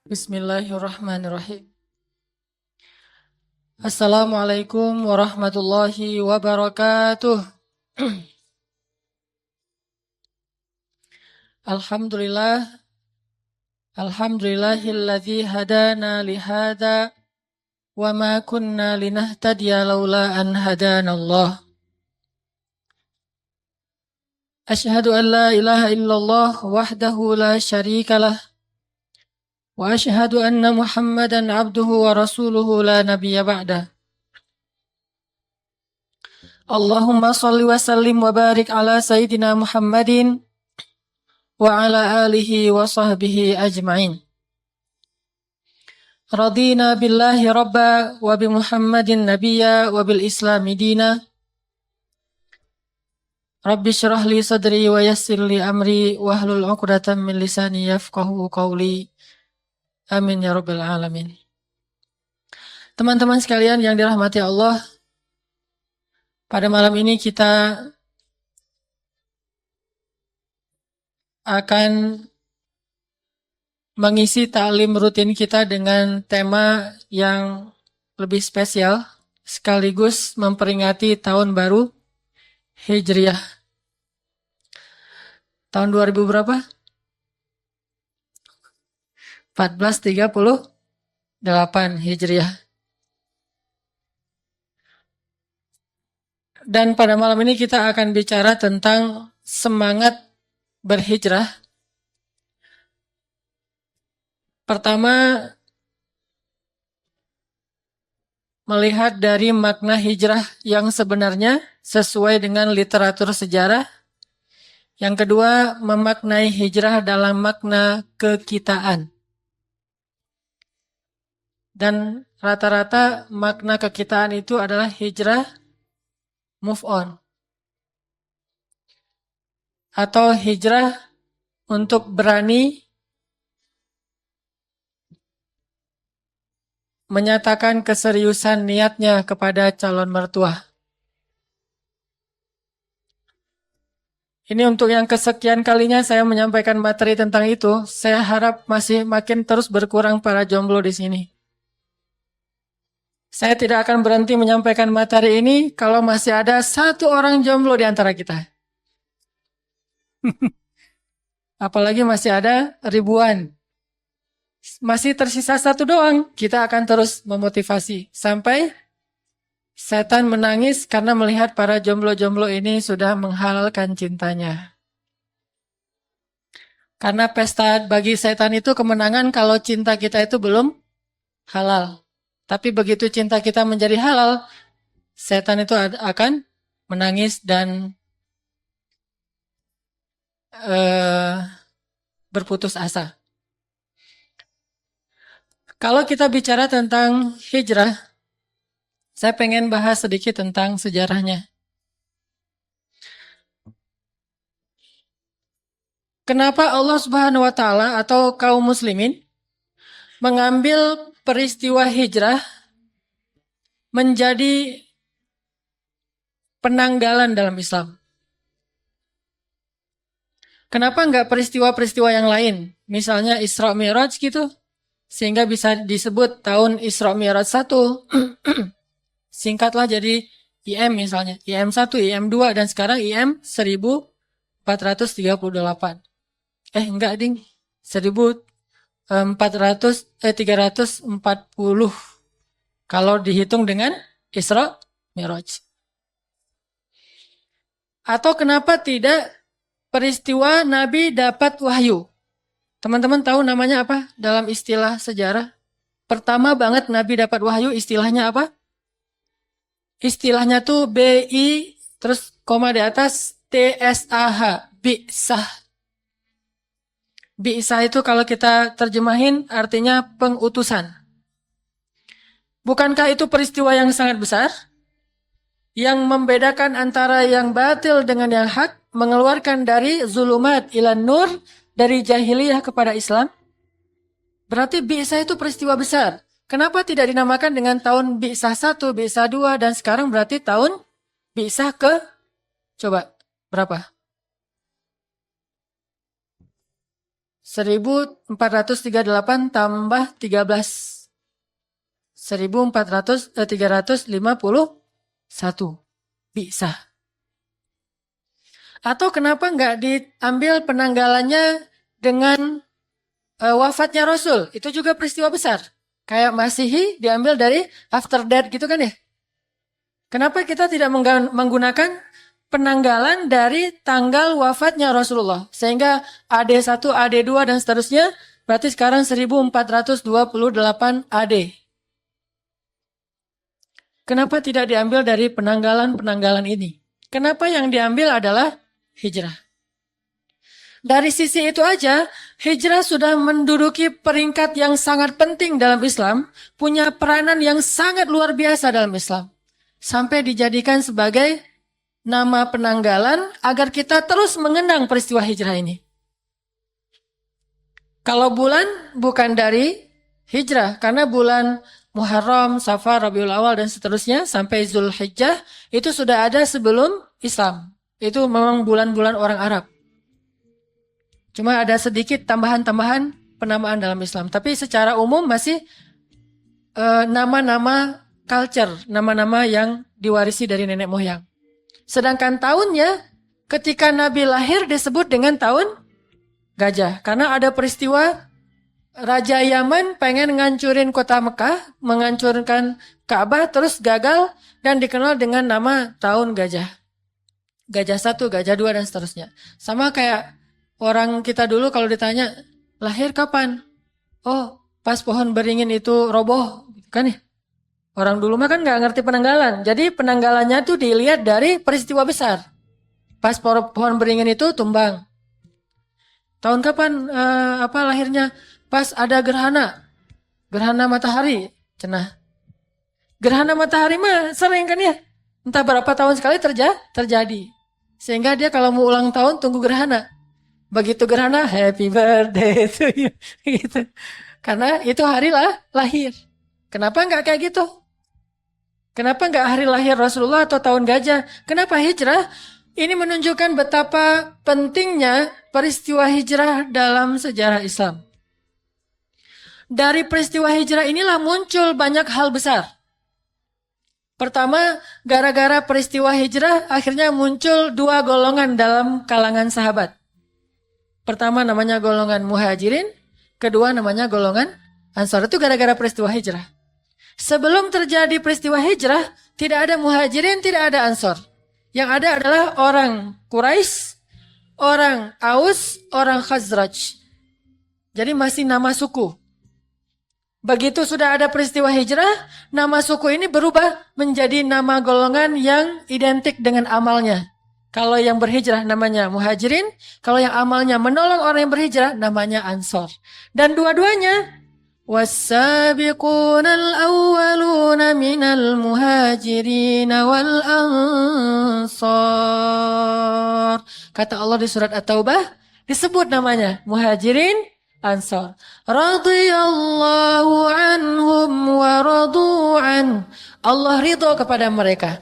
Bismillahirrahmanirrahim. Assalamualaikum warahmatullahi wabarakatuh. Alhamdulillah, alhamdulillahilladzi hadana lihada wa ma kunna linahtadiya laula an hadanallah. Asyhadu an la ilaha illallah wahdahu la syarikalah wa asyhadu anna Muhammadan abduhu wa rasuluhu la nabiyya ba'dah. Allahumma salli wa sallim wa barik ala sayyidina Muhammadin wa ala alihi wa sahbihi ajma'in. Radina billahi rabba wa bi Muhammadin nabiyya wa bil islami dina. Rabbi syrah li sadri wa yassir li amri wahlul 'uqdatam min lisani yafqahu qawli. Amin ya rabbal alamin. Teman-teman sekalian yang dirahmati Allah, pada malam ini kita akan mengisi ta'lim rutin kita dengan tema yang lebih spesial sekaligus memperingati tahun baru Hijriah. Tahun 2000 berapa? 1438 Hijriah. Dan pada malam ini kita akan bicara tentang semangat berhijrah. Pertama, melihat dari makna hijrah yang sebenarnya sesuai dengan literatur sejarah. Yang kedua, memaknai hijrah dalam makna kekitaan. Dan rata-rata makna kekitaan itu adalah hijrah move on. Atau hijrah untuk berani menyatakan keseriusan niatnya kepada calon mertua. Ini untuk yang kesekian kalinya saya menyampaikan materi tentang itu. Saya harap masih makin terus berkurang para jomblo di sini. Saya tidak akan berhenti menyampaikan materi ini kalau masih ada satu orang jomblo di antara kita. Apalagi masih ada ribuan. Masih tersisa satu doang, kita akan terus memotivasi sampai setan menangis karena melihat para jomblo-jomblo ini sudah menghalalkan cintanya. Karena pesta bagi setan itu kemenangan kalau cinta kita itu belum halal. Tapi begitu cinta kita menjadi halal, setan itu akan menangis dan berputus asa. Kalau kita bicara tentang hijrah, saya pengen bahas sedikit tentang sejarahnya. Kenapa Allah Subhanahu wa Ta'ala atau kaum muslimin mengambil peristiwa hijrah menjadi penanggalan dalam Islam? Kenapa enggak peristiwa-peristiwa yang lain? Misalnya Isra Mi'raj gitu. Sehingga bisa disebut tahun Isra Mi'raj 1. Singkatlah jadi IM misalnya. IM 1, IM 2, dan sekarang IM 1438. Enggak ding. 340 kalau dihitung dengan Isra Mi'raj. Atau kenapa tidak peristiwa Nabi dapat wahyu? Teman-teman tahu namanya apa dalam istilah sejarah? Pertama banget Nabi dapat wahyu, istilahnya apa? Istilahnya tuh BI terus koma di atas TSAH, bi'sah. Bi'sah itu kalau kita terjemahin artinya pengutusan. Bukankah itu peristiwa yang sangat besar? Yang membedakan antara yang batil dengan yang hak, mengeluarkan dari zulumat ilan nur, dari jahiliyah kepada Islam. Berarti Bi'sah itu peristiwa besar. Kenapa tidak dinamakan dengan tahun Bi'sah 1, Bi'sah 2, dan sekarang berarti tahun Bi'sah ke, coba, berapa? 1438 tambah 13. 351. Bisa. Atau kenapa nggak diambil penanggalannya dengan wafatnya Rasul? Itu juga peristiwa besar. Kayak Masihi diambil dari after death gitu kan ya. Kenapa kita tidak menggunakan penanggalan dari tanggal wafatnya Rasulullah? Sehingga AD1, AD2 dan seterusnya berarti sekarang 1428 AD. Kenapa tidak diambil dari penanggalan-penanggalan ini? Kenapa yang diambil adalah hijrah? Dari sisi itu aja, hijrah sudah menduduki peringkat yang sangat penting dalam Islam, punya peranan yang sangat luar biasa dalam Islam. Sampai dijadikan sebagai nama penanggalan agar kita terus mengenang peristiwa hijrah ini. Kalau bulan bukan dari hijrah, karena bulan Muharram, Safar, Rabiul Awal dan seterusnya sampai Zulhijjah itu sudah ada sebelum Islam. Itu memang bulan-bulan orang Arab. Cuma ada sedikit tambahan-tambahan penamaan dalam Islam. Tapi secara umum masih nama-nama culture, nama-nama yang diwarisi dari nenek moyang. Sedangkan tahunnya ketika Nabi lahir disebut dengan tahun gajah. Karena ada peristiwa Raja Yaman pengen ngancurin kota Mekah, menghancurkan Ka'bah, terus gagal dan dikenal dengan nama tahun gajah. Gajah 1, gajah 2 dan seterusnya. Sama kayak orang kita dulu kalau ditanya, lahir kapan? Oh, pas pohon beringin itu roboh, kan ya? Orang dulu mah kan nggak ngerti penanggalan. Jadi penanggalannya tuh dilihat dari peristiwa besar. Pas pohon beringin itu tumbang. Tahun kapan lahirnya? Pas ada gerhana matahari, cenah. Gerhana matahari mah sering kan ya? Entah berapa tahun sekali terjadi. Sehingga dia kalau mau ulang tahun tunggu gerhana. Begitu gerhana, happy birthday to you. Gitu. Karena itu hari lahir. Kenapa nggak kayak gitu? Kenapa nggak hari lahir Rasulullah atau tahun gajah? Kenapa hijrah? Ini menunjukkan betapa pentingnya peristiwa hijrah dalam sejarah Islam. Dari peristiwa hijrah inilah muncul banyak hal besar. Pertama, gara-gara peristiwa hijrah akhirnya muncul dua golongan dalam kalangan sahabat. Pertama namanya golongan muhajirin, kedua namanya golongan ansor. Itu gara-gara peristiwa hijrah. Sebelum terjadi peristiwa hijrah, tidak ada muhajirin, tidak ada ansor. Yang ada adalah orang Quraisy, orang Aus, orang Khazraj. Jadi masih nama suku. Begitu sudah ada peristiwa hijrah, nama suku ini berubah menjadi nama golongan yang identik dengan amalnya. Kalau yang berhijrah namanya muhajirin, kalau yang amalnya menolong orang yang berhijrah namanya ansor. Dan dua-duanya was-sabiqunal awwaluna minal muhajirin wal ansar. Kata Allah di surat At-Taubah disebut namanya muhajirin, ansar. Radhiyallahu anhum wa radu'an. Allah ridho kepada mereka.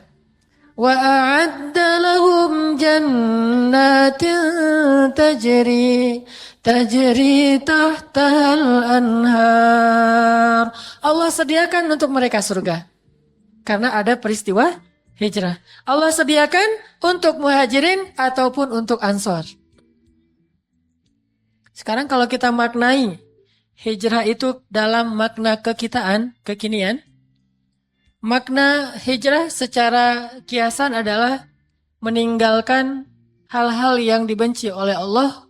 Wa a'adda lahum jannatin tajri tahtahal anhar. Allah sediakan untuk mereka surga. Karena ada peristiwa hijrah. Allah sediakan untuk muhajirin ataupun untuk ansor. Sekarang kalau kita maknai hijrah itu dalam makna kekinian, makna hijrah secara kiasan adalah meninggalkan hal-hal yang dibenci oleh Allah,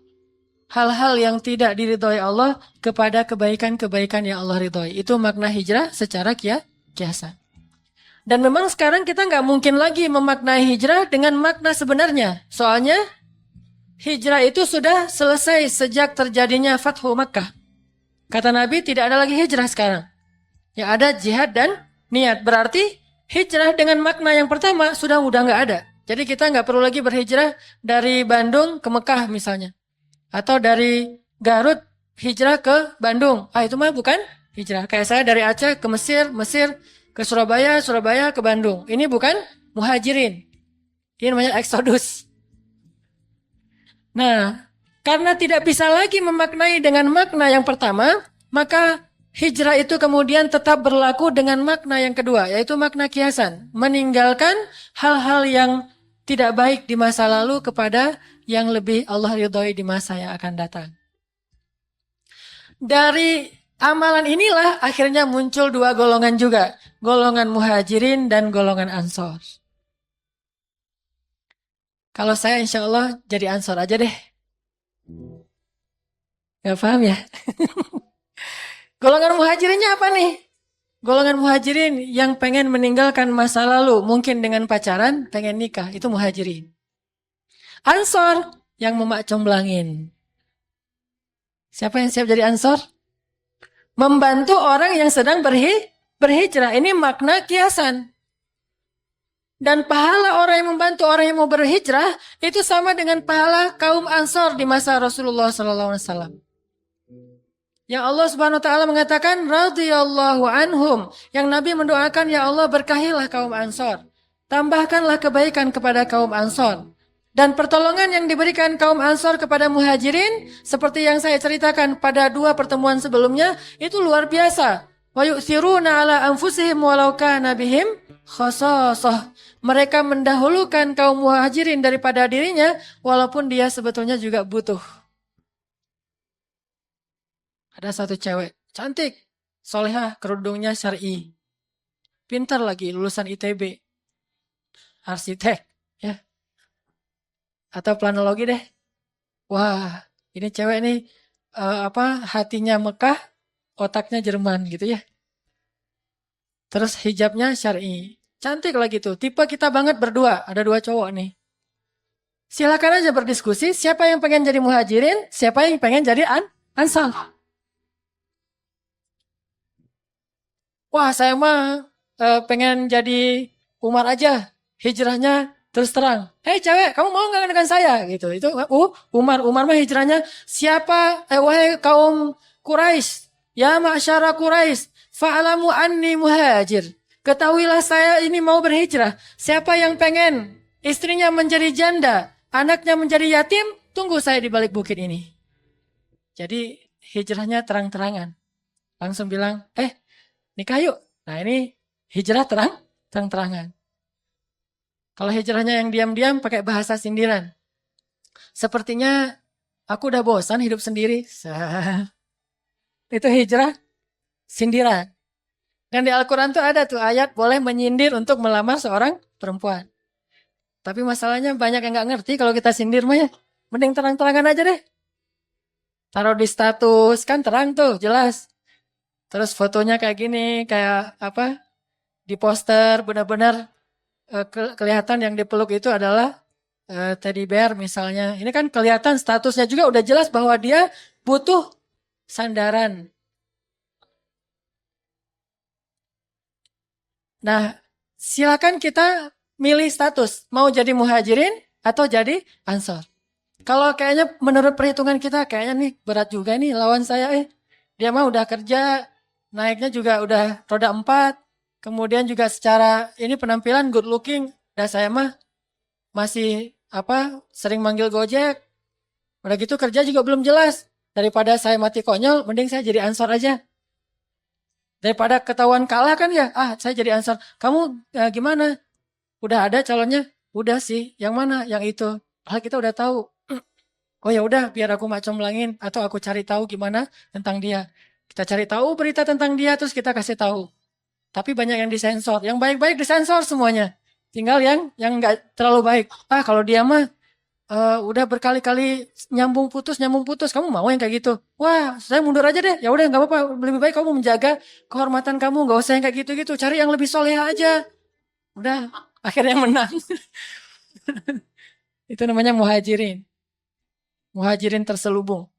hal-hal yang tidak diridhoi Allah kepada kebaikan-kebaikan yang Allah ridhoi. Itu makna hijrah secara kiasan. Dan memang sekarang kita nggak mungkin lagi memaknai hijrah dengan makna sebenarnya. Soalnya hijrah itu sudah selesai sejak terjadinya Fathu Makkah. Kata Nabi tidak ada lagi hijrah sekarang. Yang ada jihad dan niat. Berarti hijrah dengan makna yang pertama udah nggak ada. Jadi kita nggak perlu lagi berhijrah dari Bandung ke Mekah misalnya. Atau dari Garut hijrah ke Bandung. Itu mah bukan hijrah. Kayak saya dari Aceh ke Mesir, Mesir ke Surabaya, Surabaya ke Bandung. Ini bukan muhajirin. Ini namanya eksodus. Nah, Karena tidak bisa lagi memaknai dengan makna yang pertama, maka hijrah itu kemudian tetap berlaku dengan makna yang kedua, yaitu makna kiasan. Meninggalkan hal-hal yang tidak baik di masa lalu kepada yang lebih Allah ridhoi di masa yang akan datang. Dari amalan inilah akhirnya muncul dua golongan juga. Golongan muhajirin dan golongan ansor. Kalau saya insya Allah jadi ansor aja deh. Gak paham ya? Golongan muhajirinnya apa nih? Golongan muhajirin yang pengen meninggalkan masa lalu, mungkin dengan pacaran, pengen nikah, itu muhajirin. Ansor yang memak comblangin. Siapa yang siap jadi ansor? Membantu orang yang sedang berhijrah. Ini makna kiasan. Dan pahala orang yang membantu orang yang mau berhijrah itu sama dengan pahala kaum ansor di masa Rasulullah SAW. Yang Allah Subhanahu wa taala mengatakan radhiyallahu anhum, yang Nabi mendoakan ya Allah berkahilah kaum Ansor. Tambahkanlah kebaikan kepada kaum Ansor. Dan pertolongan yang diberikan kaum Ansor kepada Muhajirin seperti yang saya ceritakan pada dua pertemuan sebelumnya itu luar biasa. Wa yu'thiruna ala anfusihim walau kana bihim khasasah. Mereka mendahulukan kaum Muhajirin daripada dirinya walaupun dia sebetulnya juga butuh. Ada satu cewek, cantik, solehah, kerudungnya syar'i. Pintar lagi, lulusan ITB. Arsitek, ya. Atau planologi deh. Wah, ini cewek nih, hatinya Mekah, otaknya Jerman gitu ya. Terus hijabnya syar'i. Cantik lagi tuh, tipe kita banget berdua, ada dua cowok nih. Silakan aja berdiskusi, siapa yang pengen jadi muhajirin, siapa yang pengen jadi ansar. Wah, saya mah pengen jadi Umar aja. Hijrahnya terus terang. Hei cewek, kamu mau nggak dengan saya? Gitu. Itu Umar mah hijrahnya siapa? Wahai kaum Quraisy, ya ma'syara Quraisy, fa'alamu anni muhajir. Ketahuilah saya ini mau berhijrah. Siapa yang pengen istrinya menjadi janda, anaknya menjadi yatim, tunggu saya di balik bukit ini. Jadi hijrahnya terang-terangan. Langsung bilang, nikah yuk. Nah ini hijrah terang-terangan. Kalau hijrahnya yang diam-diam pakai bahasa sindiran. Sepertinya aku udah bosan hidup sendiri. Itu hijrah sindiran. Dan di Al-Quran tuh ada tuh ayat boleh menyindir untuk melamar seorang perempuan. Tapi masalahnya banyak yang gak ngerti kalau kita sindir mah ya. Mending terang-terangan aja deh. Taruh di status, kan terang tuh jelas. Terus fotonya kayak gini, kayak di poster benar-benar kelihatan yang dipeluk itu adalah teddy bear misalnya. Ini kan kelihatan statusnya juga udah jelas bahwa dia butuh sandaran. Nah, silakan kita milih status, mau jadi muhajirin atau jadi ansor. Kalau kayaknya menurut perhitungan kita kayaknya nih berat juga nih lawan saya Dia mah udah kerja, naiknya juga udah roda 4. Kemudian juga secara ini penampilan good looking. Dan saya mah masih sering manggil Gojek. Udah gitu kerja juga belum jelas. Daripada saya mati konyol, mending saya jadi ansor aja. Daripada ketahuan kalah kan ya, saya jadi ansor. Kamu gimana? Udah ada calonnya? Udah sih. Yang mana? Yang itu. Kita udah tahu. Oh ya udah, biar aku macomblangin atau aku cari tahu gimana tentang dia. Kita cari tahu berita tentang dia terus kita kasih tahu. Tapi banyak yang disensor. Yang baik-baik disensor semuanya. Tinggal yang nggak terlalu baik. Kalau dia mah udah berkali-kali nyambung putus. Kamu mau yang kayak gitu? Wah, saya mundur aja deh. Ya udah nggak apa-apa. Lebih baik kamu menjaga kehormatan kamu. Nggak usah yang kayak gitu-gitu. Cari yang lebih soleha aja. Udah, akhirnya menang. Itu namanya muhajirin. Muhajirin terselubung.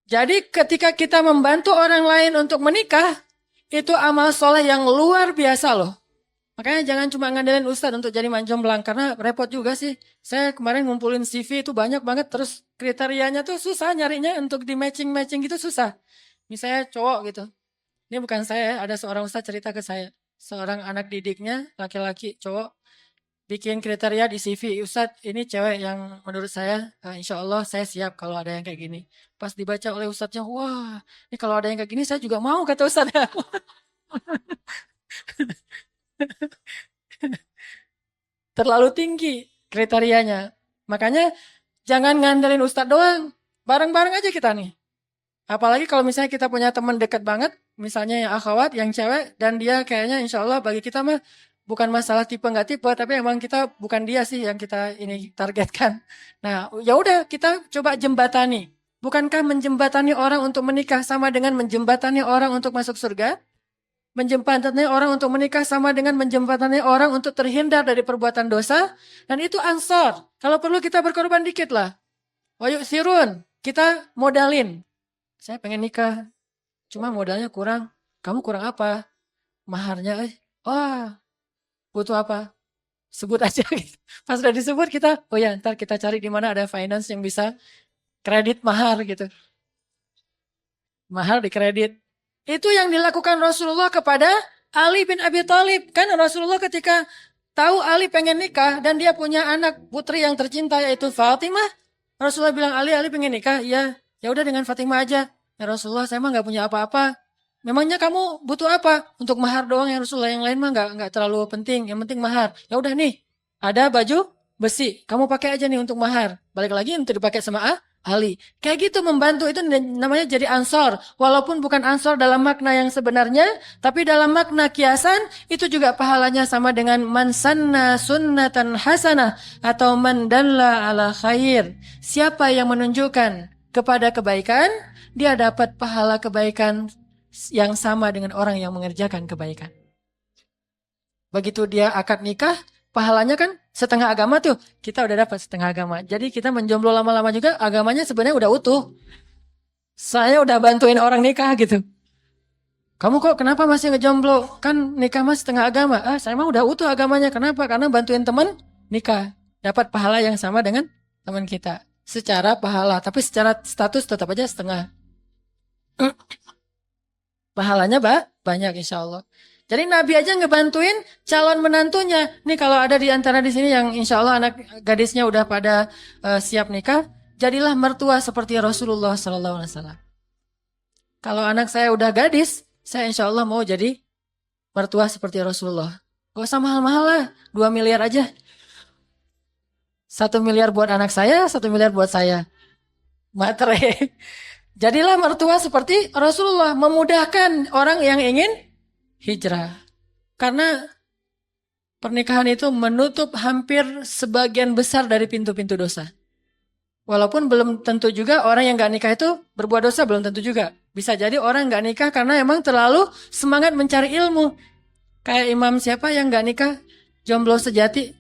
Jadi ketika kita membantu orang lain untuk menikah, itu amal soleh yang luar biasa loh. Makanya jangan cuma ngandelin ustadz untuk jadi manjomblang, karena repot juga sih. Saya kemarin ngumpulin CV itu banyak banget, terus kriterianya tuh susah nyarinya untuk di matching-matching gitu susah. Misalnya cowok gitu. Ini bukan saya, ada seorang ustadz cerita ke saya. Seorang anak didiknya, laki-laki cowok, bikin kriteria di CV, Ustadz ini cewek yang menurut saya insya Allah saya siap kalau ada yang kayak gini. Pas dibaca oleh Ustadznya, wah ini kalau ada yang kayak gini saya juga mau kata Ustadz. Terlalu tinggi kriterianya. Makanya jangan ngandelin Ustadz doang, bareng-bareng aja kita nih. Apalagi kalau misalnya kita punya teman dekat banget, misalnya yang akhwat, yang cewek, dan dia kayaknya insya Allah bagi kita mah bukan masalah tipe nggak tipe, tapi emang kita bukan dia sih yang kita ini targetkan. Nah, ya udah kita coba jembatani. Bukankah menjembatani orang untuk menikah sama dengan menjembatani orang untuk masuk surga? Menjembatani orang untuk menikah sama dengan menjembatani orang untuk terhindar dari perbuatan dosa. Dan itu ansor. Kalau perlu kita berkorban dikit lah. Wayuk sirun, kita modalin. Saya pengen nikah, cuma modalnya kurang. Kamu kurang apa? Maharnya, oh butuh apa? Sebut aja. Gitu. Pas udah disebut kita, oh ya ntar kita cari di mana ada finance yang bisa kredit mahar gitu. Mahar di kredit. Itu yang dilakukan Rasulullah kepada Ali bin Abi Thalib. Kan Rasulullah ketika tahu Ali pengen nikah dan dia punya anak putri yang tercinta yaitu Fatimah. Rasulullah bilang Ali pengen nikah. Iya, ya udah dengan Fatimah aja. Ya Rasulullah saya mah nggak punya apa-apa. Memangnya kamu butuh apa? Untuk mahar doang ya Rasulullah, yang lain mah nggak terlalu penting. Yang penting mahar. Ya udah nih, ada baju besi. Kamu pakai aja nih untuk mahar. Balik lagi untuk dipakai sama Ali. Kayak gitu membantu itu namanya jadi ansor. Walaupun bukan ansor dalam makna yang sebenarnya, tapi dalam makna kiasan itu juga pahalanya sama dengan man sanna sunnatan hasanah atau man dalla ala khair. Siapa yang menunjukkan kepada kebaikan, dia dapat pahala kebaikan yang sama dengan orang yang mengerjakan kebaikan. Begitu dia akad nikah, pahalanya kan setengah agama tuh. Kita udah dapat setengah agama. Jadi kita menjomblo lama-lama juga, agamanya sebenarnya udah utuh. Saya udah bantuin orang nikah gitu. Kamu kok kenapa masih ngejomblo? Kan nikah mas setengah agama. Saya mah udah utuh agamanya. Kenapa? Karena bantuin teman nikah. Dapat pahala yang sama dengan teman kita. Secara pahala, tapi secara status tetap aja setengah. Pahalanya banyak insya Allah. Jadi Nabi aja ngebantuin calon menantunya. Nih kalau ada di antara di sini yang insya Allah anak gadisnya udah pada siap nikah, jadilah mertua seperti Rasulullah SAW. Kalau anak saya udah gadis, saya insya Allah mau jadi mertua seperti Rasulullah. Gak usah mahal-mahal lah, 2 miliar aja. 1 miliar buat anak saya, 1 miliar buat saya. Materai. Jadilah mertua seperti Rasulullah, memudahkan orang yang ingin hijrah. Karena pernikahan itu menutup hampir sebagian besar dari pintu-pintu dosa. Walaupun belum tentu juga orang yang gak nikah itu berbuat dosa, belum tentu juga. Bisa jadi orang gak nikah karena emang terlalu semangat mencari ilmu. Kayak imam siapa yang gak nikah? Jomblo sejati.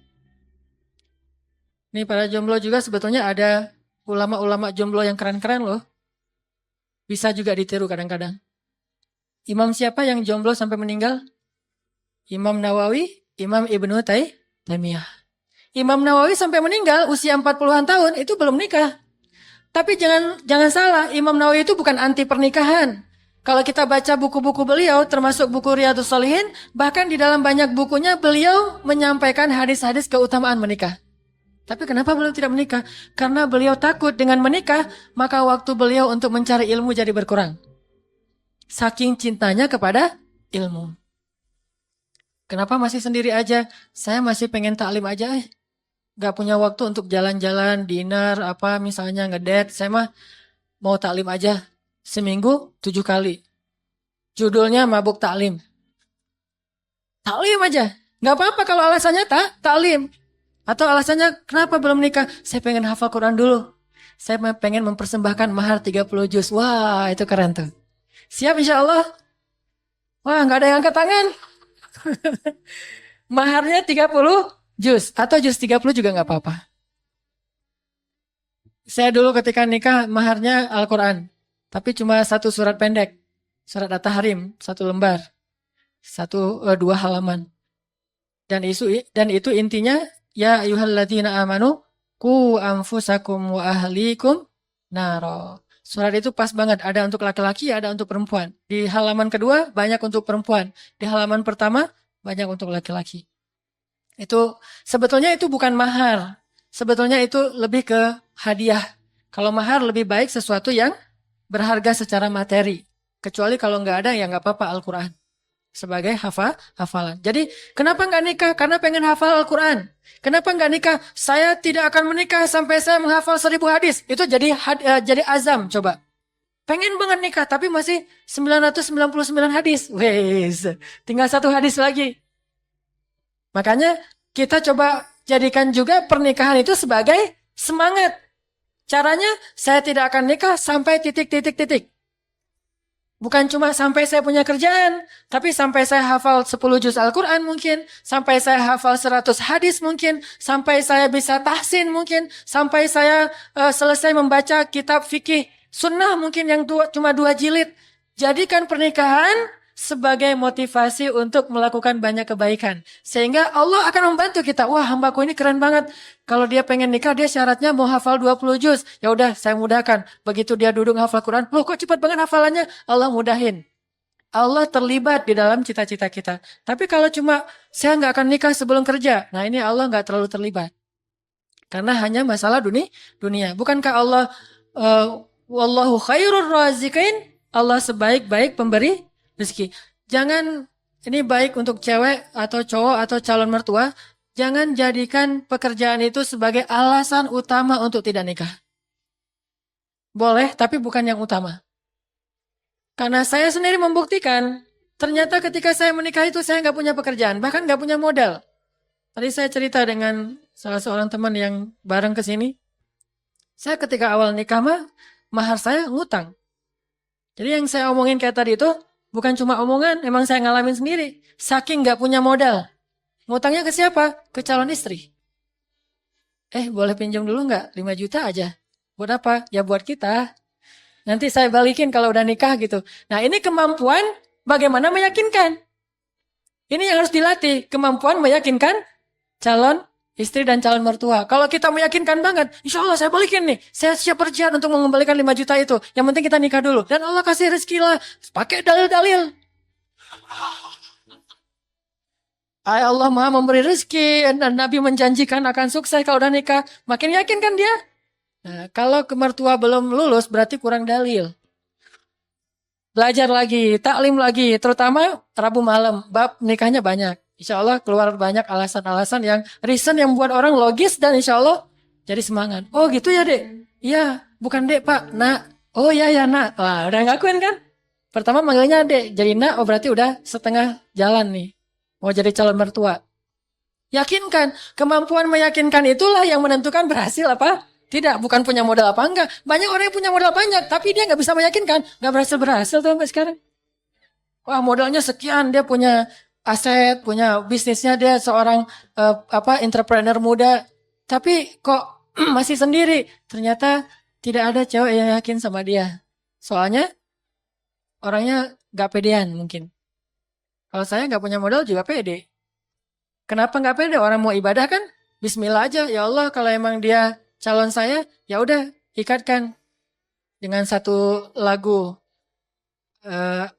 Nih para jomblo juga sebetulnya ada ulama-ulama jomblo yang keren-keren loh. Bisa juga ditiru kadang-kadang. Imam siapa yang jomblo sampai meninggal? Imam Nawawi, Imam Ibnu Taimiyah. Imam Nawawi sampai meninggal usia 40-an tahun itu belum nikah. Tapi jangan salah, Imam Nawawi itu bukan anti pernikahan. Kalau kita baca buku-buku beliau, termasuk buku Riyadhus Shalihin, bahkan di dalam banyak bukunya beliau menyampaikan hadis-hadis keutamaan menikah. Tapi kenapa beliau tidak menikah? Karena beliau takut dengan menikah, maka waktu beliau untuk mencari ilmu jadi berkurang. Saking cintanya kepada ilmu. Kenapa masih sendiri aja? Saya masih pengen taklim aja. Gak punya waktu untuk jalan-jalan, dinner, apa misalnya ngedate. Saya mah mau taklim aja. Seminggu 7 kali. Judulnya mabuk taklim. Taklim aja. Gak apa-apa kalau alasannya taklim. Atau alasannya kenapa belum nikah? Saya pengen hafal Quran dulu. Saya pengen mempersembahkan mahar 30 juz. Wah itu keren tuh. Siap insya Allah. Wah gak ada yang angkat tangan. Maharnya 30 juz. Atau juz 30 juga gak apa-apa. Saya dulu ketika nikah maharnya Al-Quran. Tapi cuma 1 surat pendek. Surat At-Tahrim. 1 lembar. 2 halaman. Dan itu intinya. Ya ayyuhalladzina amanu ku anfusakum wa ahlikum naro. Surat itu pas banget, ada untuk laki-laki, ada untuk perempuan. Di halaman kedua banyak untuk perempuan, di halaman pertama banyak untuk laki-laki. Itu sebetulnya itu bukan mahar. Sebetulnya itu lebih ke hadiah. Kalau mahar lebih baik sesuatu yang berharga secara materi. Kecuali kalau nggak ada ya nggak apa-apa Al-Quran. Sebagai hafalan. Jadi kenapa nggak nikah? Karena pengen hafal Al-Quran. Kenapa nggak nikah? Saya tidak akan menikah sampai saya menghafal 1000 hadis. Itu jadi azam coba. Pengen banget nikah tapi masih 999 hadis. Wes, tinggal 1 hadis lagi. Makanya kita coba jadikan juga pernikahan itu sebagai semangat. Caranya saya tidak akan nikah sampai titik. Bukan cuma sampai saya punya kerjaan, tapi sampai saya hafal 10 juz Al-Quran mungkin, sampai saya hafal 100 hadis mungkin, sampai saya bisa tahsin mungkin, sampai saya selesai membaca kitab fikih sunnah mungkin yang cuma 2 jilid. Jadikan pernikahan sebagai motivasi untuk melakukan banyak kebaikan. Sehingga Allah akan membantu kita. Wah, hambaku ini keren banget. Kalau dia pengen nikah, dia syaratnya mau hafal 20 juz. Ya udah, saya mudahkan. Begitu dia duduk hafal Quran, loh kok cepat banget hafalannya? Allah mudahin. Allah terlibat di dalam cita-cita kita. Tapi kalau cuma saya nggak akan nikah sebelum kerja, nah ini Allah nggak terlalu terlibat. Karena hanya masalah dunia. Bukankah Allah wallahu khairur raziqin? Allah sebaik-baik pemberi rezeki. Jangan, ini baik untuk cewek atau cowok atau calon mertua, jangan jadikan pekerjaan itu sebagai alasan utama untuk tidak nikah. Boleh, tapi bukan yang utama. Karena saya sendiri membuktikan, ternyata ketika saya menikah itu saya nggak punya pekerjaan, bahkan nggak punya modal. Tadi saya cerita dengan salah seorang teman yang bareng ke sini. Saya ketika awal nikah mahar saya ngutang. Jadi yang saya omongin kayak tadi itu bukan cuma omongan, emang saya ngalamin sendiri. Saking nggak punya modal. Ngutangnya ke siapa? Ke calon istri. Boleh pinjam dulu nggak? 5 juta aja. Buat apa? Ya buat kita. Nanti saya balikin kalau udah nikah gitu. Nah ini kemampuan bagaimana meyakinkan. Ini yang harus dilatih. Kemampuan meyakinkan calon istri dan calon mertua. Kalau kita meyakinkan banget, insya Allah saya balikin nih. Saya siap berjihad untuk mengembalikan 5 juta itu. Yang penting kita nikah dulu. Dan Allah kasih rezeki lah. Pakai dalil-dalil. Allah maha memberi rezeki. Dan Nabi menjanjikan akan sukses kalau udah nikah. Makin yakin kan dia? Nah, kalau ke mertua belum lulus berarti kurang dalil. Belajar lagi, taklim lagi. Terutama Rabu malam. Bab nikahnya banyak. Insya Allah keluar banyak alasan-alasan yang reason yang buat orang logis dan insya Allah jadi semangat. Oh gitu ya dek? Iya, bukan dek pak, nak. Oh ya ya nak. Wah udah ngakuin kan? Pertama manggilnya dek, jadi nak, oh berarti udah setengah jalan nih. Mau jadi calon mertua. Yakinkan, kemampuan meyakinkan itulah yang menentukan berhasil apa? Tidak, bukan punya modal apa enggak. Banyak orang yang punya modal banyak, tapi dia nggak bisa meyakinkan. Nggak berhasil tuh sampai sekarang. Wah modalnya sekian, dia punya aset, punya bisnisnya, dia seorang entrepreneur muda, tapi kok masih sendiri. Ternyata tidak ada cewek yang yakin sama dia. Soalnya orangnya gak pedean mungkin. Kalau saya gak punya modal juga pede. Kenapa gak pede? Orang mau ibadah kan, Bismillah aja. Ya Allah, kalau emang dia calon saya, ya udah ikatkan dengan satu lagu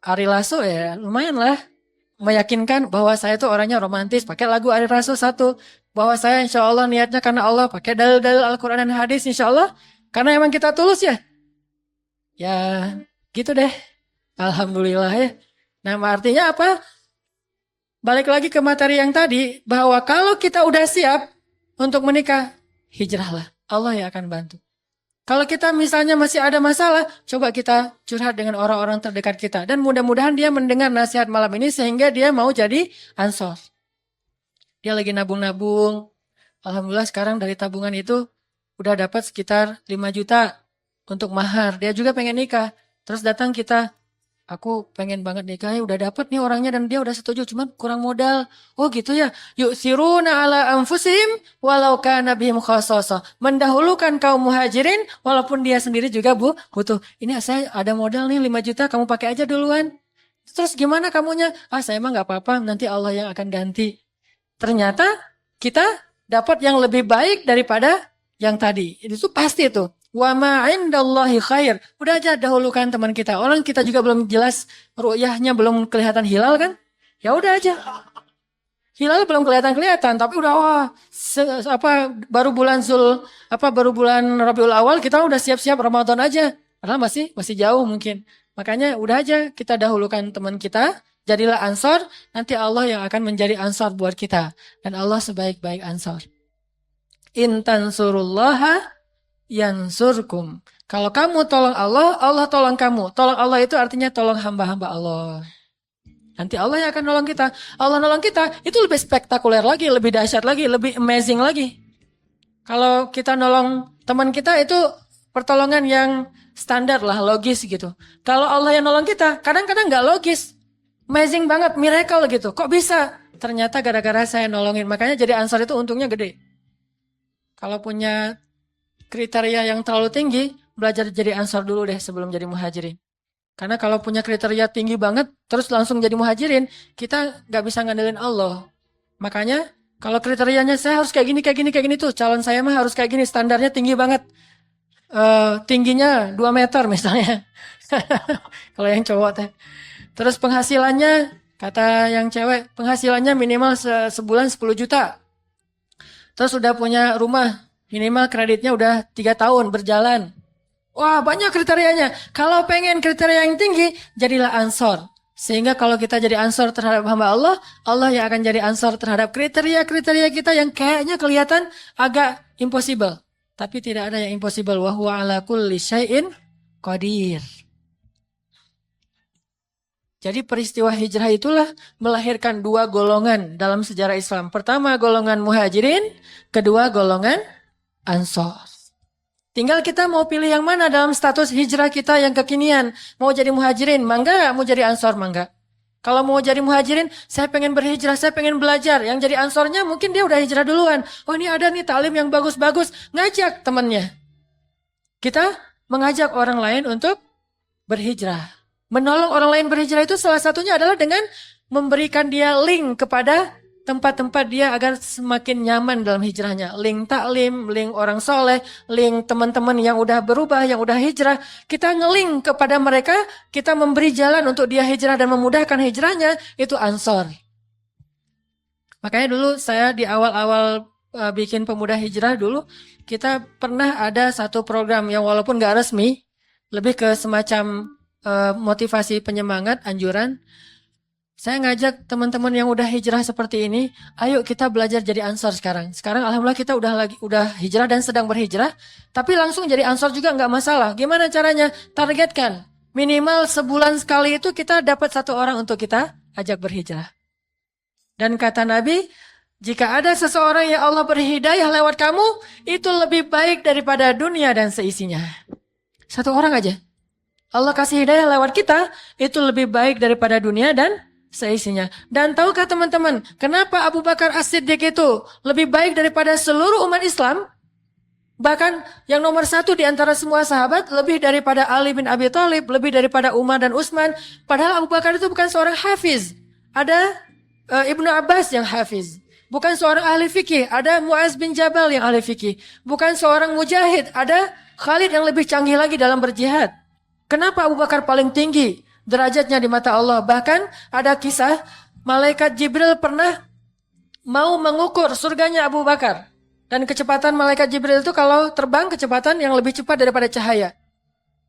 Ari Lasso ya, lumayan lah. Meyakinkan bahwa saya itu orangnya romantis, pakai lagu Ari Rasul 1, bahwa saya insya Allah niatnya karena Allah, pakai dalil-dalil Al-Quran dan hadis insya Allah, karena emang kita tulus ya. Ya gitu deh, Alhamdulillah ya. Nah artinya apa? Balik lagi ke materi yang tadi, bahwa kalau kita udah siap untuk menikah, hijrahlah, Allah yang akan bantu. Kalau kita misalnya masih ada masalah, coba kita curhat dengan orang-orang terdekat kita. Dan mudah-mudahan dia mendengar nasihat malam ini sehingga dia mau jadi ansor. Dia lagi nabung-nabung. Alhamdulillah sekarang dari tabungan itu udah dapat sekitar 5 juta untuk mahar. Dia juga pengen nikah. Terus datang kita, aku pengen banget nikah, ya udah dapat nih orangnya dan dia udah setuju, cuman kurang modal. Oh gitu ya. Yuk siruna ala anfusihim walau kana bihim khasasah. Mendahulukan kaum muhajirin walaupun dia sendiri juga butuh. Ini saya ada modal nih 5 juta, kamu pakai aja duluan. Terus gimana kamunya? Saya emang nggak apa-apa, nanti Allah yang akan ganti. Ternyata kita dapat yang lebih baik daripada yang tadi. Itu pasti itu. Wa ma indallahi khair. Udah aja dahulukan teman kita. Orang kita juga belum jelas ru'yahnya, belum kelihatan hilal kan? Ya udah aja. Hilal belum kelihatan, tapi udah wah, baru baru bulan Rabiul Awal kita udah siap-siap Ramadan aja. Padahal masih jauh mungkin. Makanya udah aja kita dahulukan teman kita, jadilah ansor, nanti Allah yang akan menjadi ansor buat kita. Dan Allah sebaik-baik ansor. In tansurullaha yansurkum. Kalau kamu tolong Allah, Allah tolong kamu. Tolong Allah itu artinya tolong hamba-hamba Allah. Nanti Allah yang akan nolong kita. Allah nolong kita, itu lebih spektakuler lagi, lebih dahsyat lagi, lebih amazing lagi. Kalau kita nolong teman kita itu pertolongan yang standar lah, logis gitu. Kalau Allah yang nolong kita, kadang-kadang nggak logis. Amazing banget, miracle gitu. Kok bisa? Ternyata gara-gara saya nolongin. Makanya jadi ansor itu untungnya gede. Kalau punya kriteria yang terlalu tinggi, belajar jadi ansor dulu deh sebelum jadi muhajirin. Karena kalau punya kriteria tinggi banget, terus langsung jadi muhajirin, kita nggak bisa ngandelin Allah. Makanya, kalau kriterianya saya harus kayak gini tuh, calon saya mah harus kayak gini, standarnya tinggi banget. Tingginya 2 meter misalnya. Kalau yang cowok teh. Terus penghasilannya, kata yang cewek, penghasilannya minimal sebulan 10 juta. Terus udah punya rumah, minimal kreditnya udah 3 tahun berjalan. Wah, banyak kriterianya. Kalau pengen kriteria yang tinggi, jadilah ansor. Sehingga kalau kita jadi ansor terhadap hamba Allah, Allah yang akan jadi ansor terhadap kriteria-kriteria kita yang kayaknya kelihatan agak impossible. Tapi tidak ada yang impossible. Wa huwa ala kulli syai'in qadir. Jadi peristiwa hijrah itulah melahirkan 2 golongan dalam sejarah Islam. Pertama golongan muhajirin, kedua golongan ansor. Tinggal kita mau pilih yang mana dalam status hijrah kita yang kekinian. Mau jadi muhajirin, mangga. Mau jadi ansor, mangga. Kalau mau jadi muhajirin, saya pengen berhijrah, saya pengen belajar. Yang jadi ansornya mungkin dia udah hijrah duluan. Oh ini ada nih taklim yang bagus-bagus. Ngajak temannya. Kita mengajak orang lain untuk berhijrah. Menolong orang lain berhijrah itu salah satunya adalah dengan memberikan dia link kepada tempat-tempat dia agar semakin nyaman dalam hijrahnya. Link taklim, link orang soleh, link teman-teman yang udah berubah, yang udah hijrah. Kita ngelink kepada mereka, kita memberi jalan untuk dia hijrah dan memudahkan hijrahnya, itu ansor. Makanya dulu saya di awal-awal bikin pemuda hijrah dulu, kita pernah ada satu program yang walaupun gak resmi, lebih ke semacam motivasi penyemangat, anjuran. Saya ngajak teman-teman yang udah hijrah seperti ini, ayo kita belajar jadi ansor sekarang. Sekarang alhamdulillah kita udah hijrah dan sedang berhijrah, tapi langsung jadi ansor juga nggak masalah. Gimana caranya? Targetkan minimal sebulan sekali itu kita dapat 1 orang untuk kita ajak berhijrah. Dan kata Nabi, jika ada seseorang yang Allah berhidayah lewat kamu, itu lebih baik daripada dunia dan seisinya. 1 orang aja. Allah kasih hidayah lewat kita, itu lebih baik daripada dunia dan seisinya. Dan tahukah teman-teman, kenapa Abu Bakar As-Siddiq itu lebih baik daripada seluruh umat Islam? Bahkan yang nomor 1 di antara semua sahabat, lebih daripada Ali bin Abi Thalib, lebih daripada Umar dan Utsman. Padahal Abu Bakar itu bukan seorang hafiz. Ada Ibnu Abbas yang hafiz. Bukan seorang ahli fikih, ada Muaz bin Jabal yang ahli fikih. Bukan seorang mujahid, ada Khalid yang lebih canggih lagi dalam berjihad. Kenapa Abu Bakar paling tinggi derajatnya di mata Allah? Bahkan ada kisah malaikat Jibril pernah mau mengukur surganya Abu Bakar. Dan kecepatan malaikat Jibril itu kalau terbang kecepatan yang lebih cepat daripada cahaya.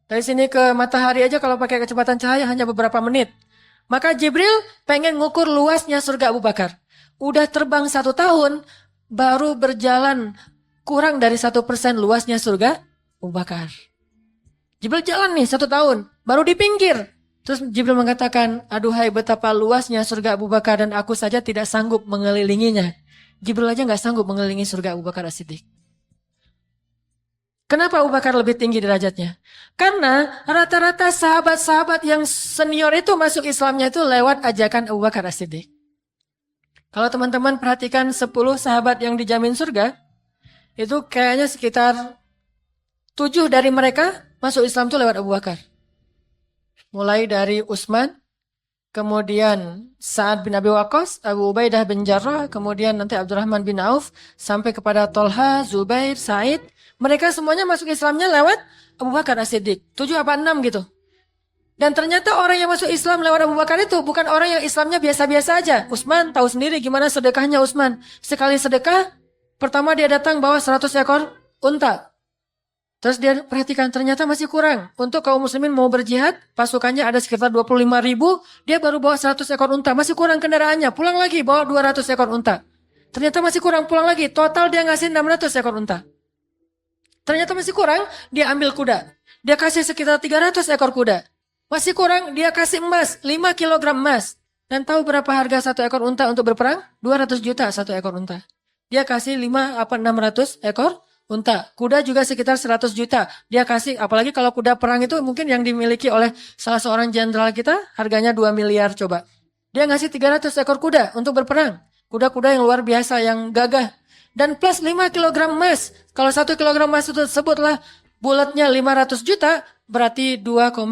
Dari sini ke matahari aja kalau pakai kecepatan cahaya hanya beberapa menit. Maka Jibril pengen ngukur luasnya surga Abu Bakar. Udah terbang 1 tahun, baru berjalan kurang dari 1% luasnya surga Abu Bakar. Jibril jalan nih 1 tahun, baru di pinggir. Terus Jibril mengatakan, aduhai betapa luasnya surga Abu Bakar dan aku saja tidak sanggup mengelilinginya. Jibril aja gak sanggup mengelilingi surga Abu Bakar As-Siddiq. Kenapa Abu Bakar lebih tinggi derajatnya? Karena rata-rata sahabat-sahabat yang senior itu masuk Islamnya itu lewat ajakan Abu Bakar As-Siddiq. Kalau teman-teman perhatikan 10 sahabat yang dijamin surga, itu kayaknya sekitar 7 dari mereka masuk Islam itu lewat Abu Bakar. Mulai dari Utsman, kemudian Sa'ad bin Abi Waqqas, Abu Ubaidah bin Jarrah, kemudian nanti Abdurrahman bin Auf, sampai kepada Tolha, Zubair, Sa'id. Mereka semuanya masuk Islamnya lewat Abu Bakar As-Siddiq. 7 apa 6 gitu. Dan ternyata orang yang masuk Islam lewat Abu Bakar itu bukan orang yang Islamnya biasa-biasa aja. Utsman tahu sendiri gimana sedekahnya Utsman. Sekali sedekah, pertama dia datang bawa 100 ekor unta. Terus dia perhatikan ternyata masih kurang. Untuk kaum muslimin mau berjihad, pasukannya ada sekitar 25.000. Dia baru bawa 100 ekor unta. Masih kurang kendaraannya. Pulang lagi bawa 200 ekor unta. Ternyata masih kurang, pulang lagi. Total dia ngasih 600 ekor unta. Ternyata masih kurang, dia ambil kuda. Dia kasih sekitar 300 ekor kuda. Masih kurang, dia kasih emas, 5 kilogram emas. Dan tahu berapa harga satu ekor unta untuk berperang? 200 juta satu ekor unta. Dia kasih 600 ekor unta. Kuda juga sekitar 100 juta. Dia kasih, apalagi kalau kuda perang itu mungkin yang dimiliki oleh salah seorang jenderal kita, harganya 2 miliar coba. Dia ngasih 300 ekor kuda untuk berperang. Kuda-kuda yang luar biasa, yang gagah. Dan plus 5 kilogram emas. Kalau 1 kilogram emas itu sebutlah bulatnya 500 juta, berarti 2,5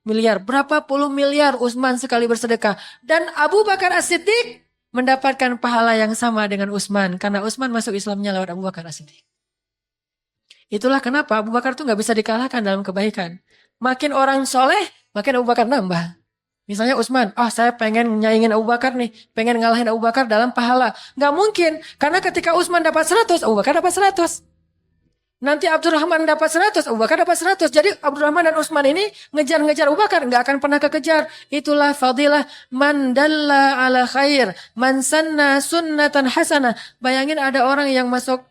miliar. Berapa puluh miliar Utsman sekali bersedekah. Dan Abu Bakar As-Siddiq mendapatkan pahala yang sama dengan Utsman. Karena Utsman masuk Islamnya lewat Abu Bakar As-Siddiq. Itulah kenapa Abu Bakar itu nggak bisa dikalahkan dalam kebaikan. Makin orang soleh, makin Abu Bakar nambah. Misalnya Utsman, saya pengen nyaingin Abu Bakar nih, pengen ngalahin Abu Bakar dalam pahala. Nggak mungkin, karena ketika Utsman dapat 100, Abu Bakar dapat 100. Nanti Abdurrahman dapat 100, Abu Bakar dapat 100. Jadi Abdurrahman dan Utsman ini ngejar-ngejar Abu Bakar, nggak akan pernah kekejar. Itulah fadilah man dalla ala khair, man sanna sunnatan hasanah. Bayangin ada orang yang masuk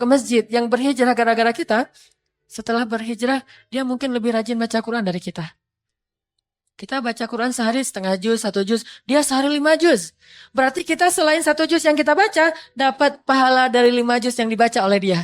ke masjid, yang berhijrah gara-gara kita. Setelah berhijrah, dia mungkin lebih rajin baca Quran dari kita. Kita baca Quran sehari setengah juz, 1 juz. Dia sehari 5 juz. Berarti kita selain 1 juz yang kita baca, dapat pahala dari 5 juz yang dibaca oleh dia.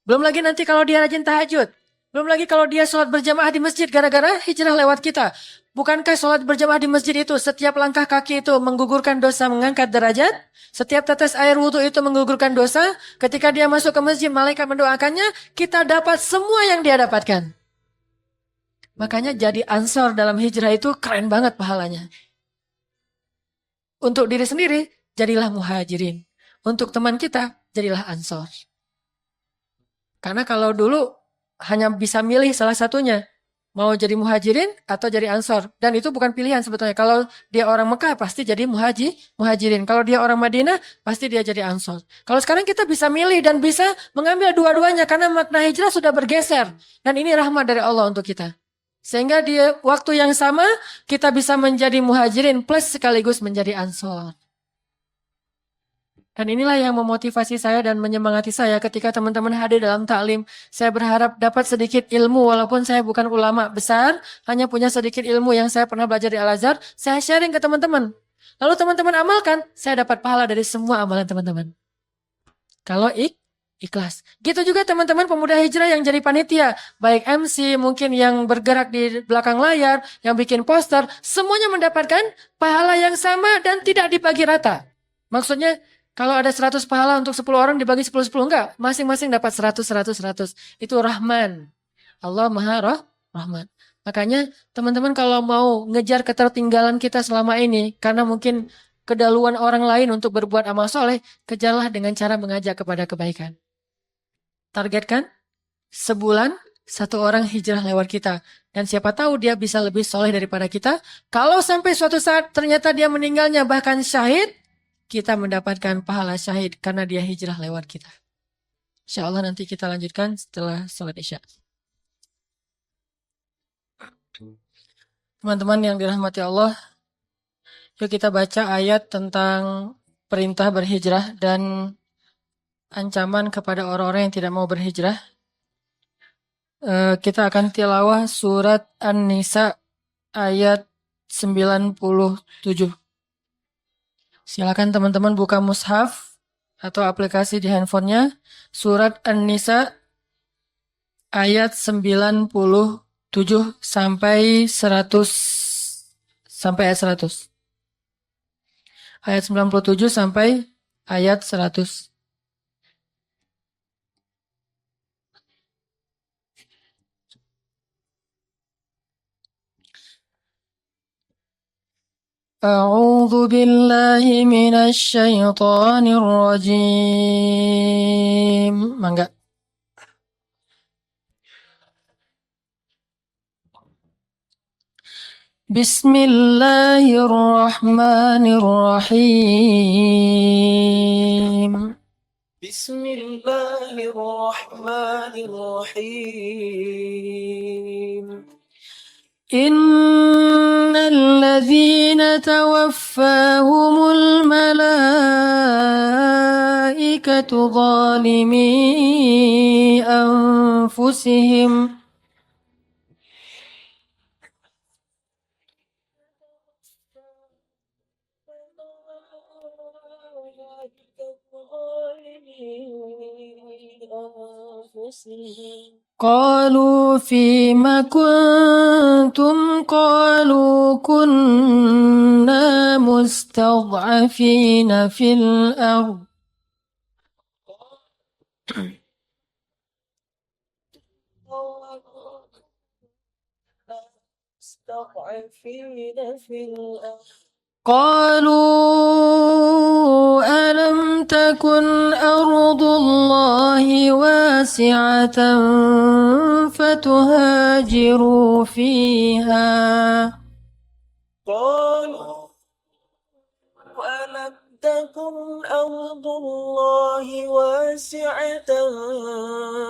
Belum lagi nanti kalau dia rajin tahajud. Belum lagi kalau dia sholat berjamaah di masjid gara-gara hijrah lewat kita. Bukankah sholat berjamaah di masjid itu setiap langkah kaki itu menggugurkan dosa, mengangkat derajat? Setiap tetes air wudhu itu menggugurkan dosa? Ketika dia masuk ke masjid, malaikat mendoakannya, kita dapat semua yang dia dapatkan. Makanya jadi ansor dalam hijrah itu keren banget pahalanya. Untuk diri sendiri, jadilah muhajirin. Untuk teman kita, jadilah ansor. Karena kalau dulu hanya bisa milih salah satunya. Mau jadi muhajirin atau jadi ansor. Dan itu bukan pilihan sebetulnya. Kalau dia orang Mekah pasti jadi muhajirin. Kalau dia orang Madinah pasti dia jadi ansor. Kalau sekarang kita bisa milih dan bisa mengambil dua-duanya. Karena makna hijrah sudah bergeser. Dan ini rahmat dari Allah untuk kita. Sehingga di waktu yang sama kita bisa menjadi muhajirin plus sekaligus menjadi ansor. Dan inilah yang memotivasi saya dan menyemangati saya ketika teman-teman hadir dalam taklim. Saya berharap dapat sedikit ilmu walaupun saya bukan ulama besar, hanya punya sedikit ilmu yang saya pernah belajar di Al-Azhar, saya sharing ke teman-teman. Lalu teman-teman amalkan, saya dapat pahala dari semua amalan teman-teman. Kalau ikhlas. Gitu juga teman-teman pemuda hijrah yang jadi panitia, baik MC, mungkin yang bergerak di belakang layar, yang bikin poster, semuanya mendapatkan pahala yang sama dan tidak dibagi rata. Maksudnya, kalau ada 100 pahala untuk 10 orang dibagi 10-10, enggak. Masing-masing dapat 100. Itu Rahman. Allah Maha Rahman. Makanya teman-teman kalau mau ngejar ketertinggalan kita selama ini, karena mungkin kedaluan orang lain untuk berbuat amal soleh, kejarlah dengan cara mengajak kepada kebaikan. Targetkan sebulan 1 orang hijrah lewat kita. Dan siapa tahu dia bisa lebih soleh daripada kita. Kalau sampai suatu saat ternyata dia meninggalnya bahkan syahid, kita mendapatkan pahala syahid karena dia hijrah lewat kita. Insya Allah nanti kita lanjutkan setelah sholat isya. Teman-teman yang dirahmati Allah, yuk kita baca ayat tentang perintah berhijrah dan ancaman kepada orang-orang yang tidak mau berhijrah. Kita akan tilawah surat An-Nisa ayat 97. Silakan teman-teman buka mushaf atau aplikasi di handphonenya. Surat An-Nisa ayat 97 sampai 100 sampai ayat 100. Ayat 97 sampai ayat 100. أعوذ بالله من الشيطان الرجيم. Mangga. Bismillahirrahmanirrahim. Bismillahirrahmanirrahim. Innalladzina tawaffahumul malaikatu zalimi anfusihim qalu fima kuntum qalu kunna mustad'afina fil ardh قالوا ألم تكن أرض الله واسعة فتهاجروا فيها قالوا ألم تكن أرض الله واسعة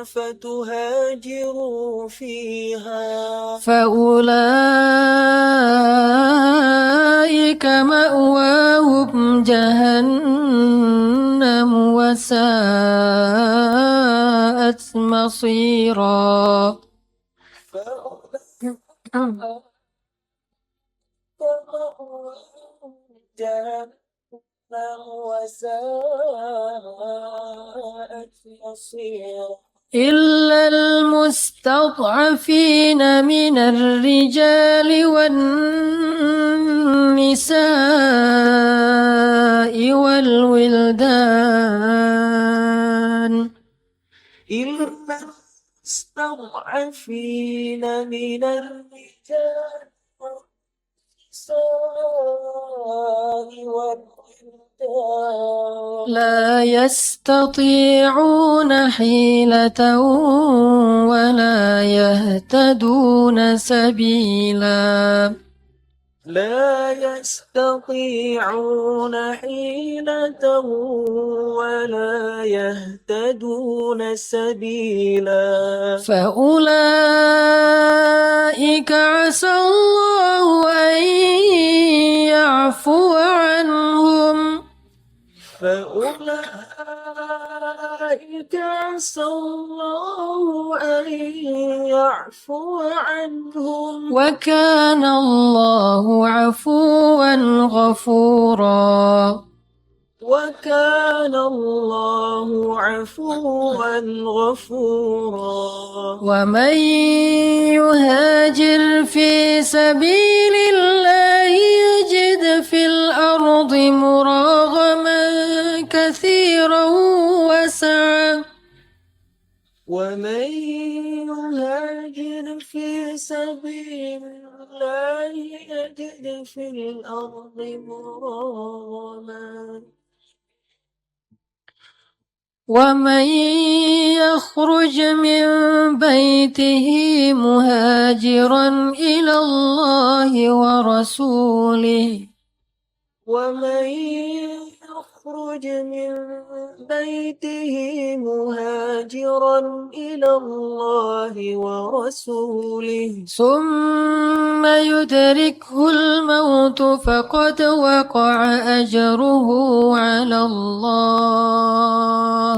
فتهاجروا فيها فأولئك مأواهم جهنم وساءت مصيرا إلا المستضعفين من الرجال والنساء والولدان إلا المستضعفين من الرجال والنساء والولدان لا يستطيعون حيلة ولا يهتدون سبيلا لا يستطيعون حيلة ولا يهتدون سبيلا فأولئك عسى الله أن يعفو عنهم فأولئك عسى الله أن يعفو عنهم وكان الله عفوا غفورا وكان الله عفوا غفورا ومن يهاجر في سبيل الله يجد في الأرض مراغما كثيرا وسعا ومن يهاجر في سبيل الله يجد في الأرض مراغما ومن يخرج من بيته مهاجرا إلى الله ورسوله ومن يخرج من بيته مهاجرا إلى الله ورسوله ثم يدركه الموت فقد وقع أجره على الله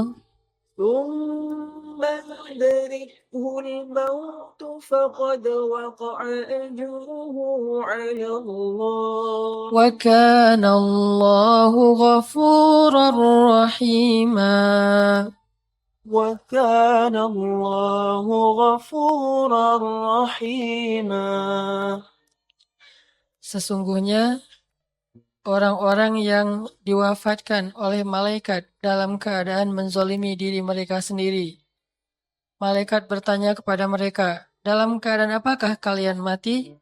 ثم يدركه الموت فقد وقع أجره على الله وكان الله غفورا رحيما وكان الله غفورا رحيما. Sesungguhnya orang-orang yang diwafatkan oleh malaikat dalam keadaan menzolimi diri mereka sendiri. Malaikat bertanya kepada mereka, dalam keadaan apakah kalian mati?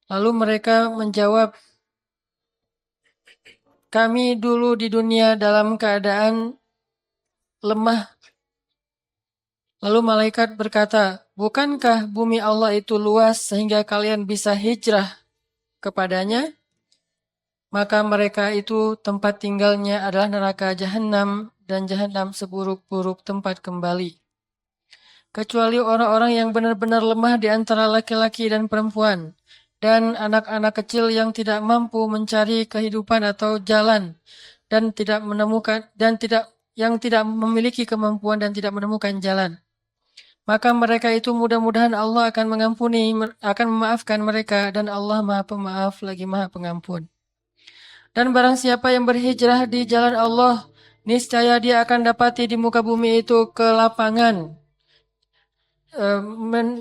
Lalu mereka menjawab, kami dulu di dunia dalam keadaan lemah Lalu malaikat berkata, bukankah bumi Allah itu luas sehingga kalian bisa hijrah kepadanya? Maka mereka itu tempat tinggalnya adalah neraka jahanam dan jahanam seburuk-buruk tempat kembali. Kecuali orang-orang yang benar-benar lemah di antara laki-laki dan perempuan, dan anak-anak kecil yang tidak mampu mencari kehidupan atau jalan, dan tidak menemukan yang tidak memiliki kemampuan dan tidak menemukan jalan. Maka mereka itu mudah-mudahan Allah akan mengampuni, akan memaafkan mereka, dan Allah Maha Pemaaf lagi Maha Pengampun. Dan barang siapa yang berhijrah di jalan Allah, niscaya dia akan dapati di muka bumi itu kelapangan.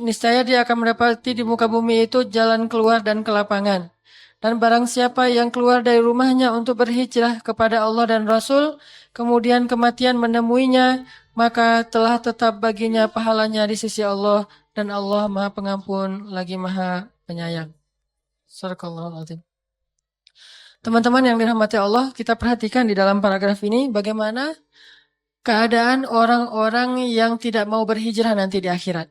Niscaya dia akan mendapati di muka bumi itu jalan keluar dan kelapangan. Dan barang siapa yang keluar dari rumahnya untuk berhijrah kepada Allah dan Rasul, kemudian kematian menemuinya, maka telah tetap baginya pahalanya di sisi Allah, dan Allah Maha Pengampun lagi Maha Penyayang. Sadaqallahul Azim. Teman-teman yang dirahmati Allah, kita perhatikan di dalam paragraf ini bagaimana keadaan orang-orang yang tidak mau berhijrah nanti di akhirat.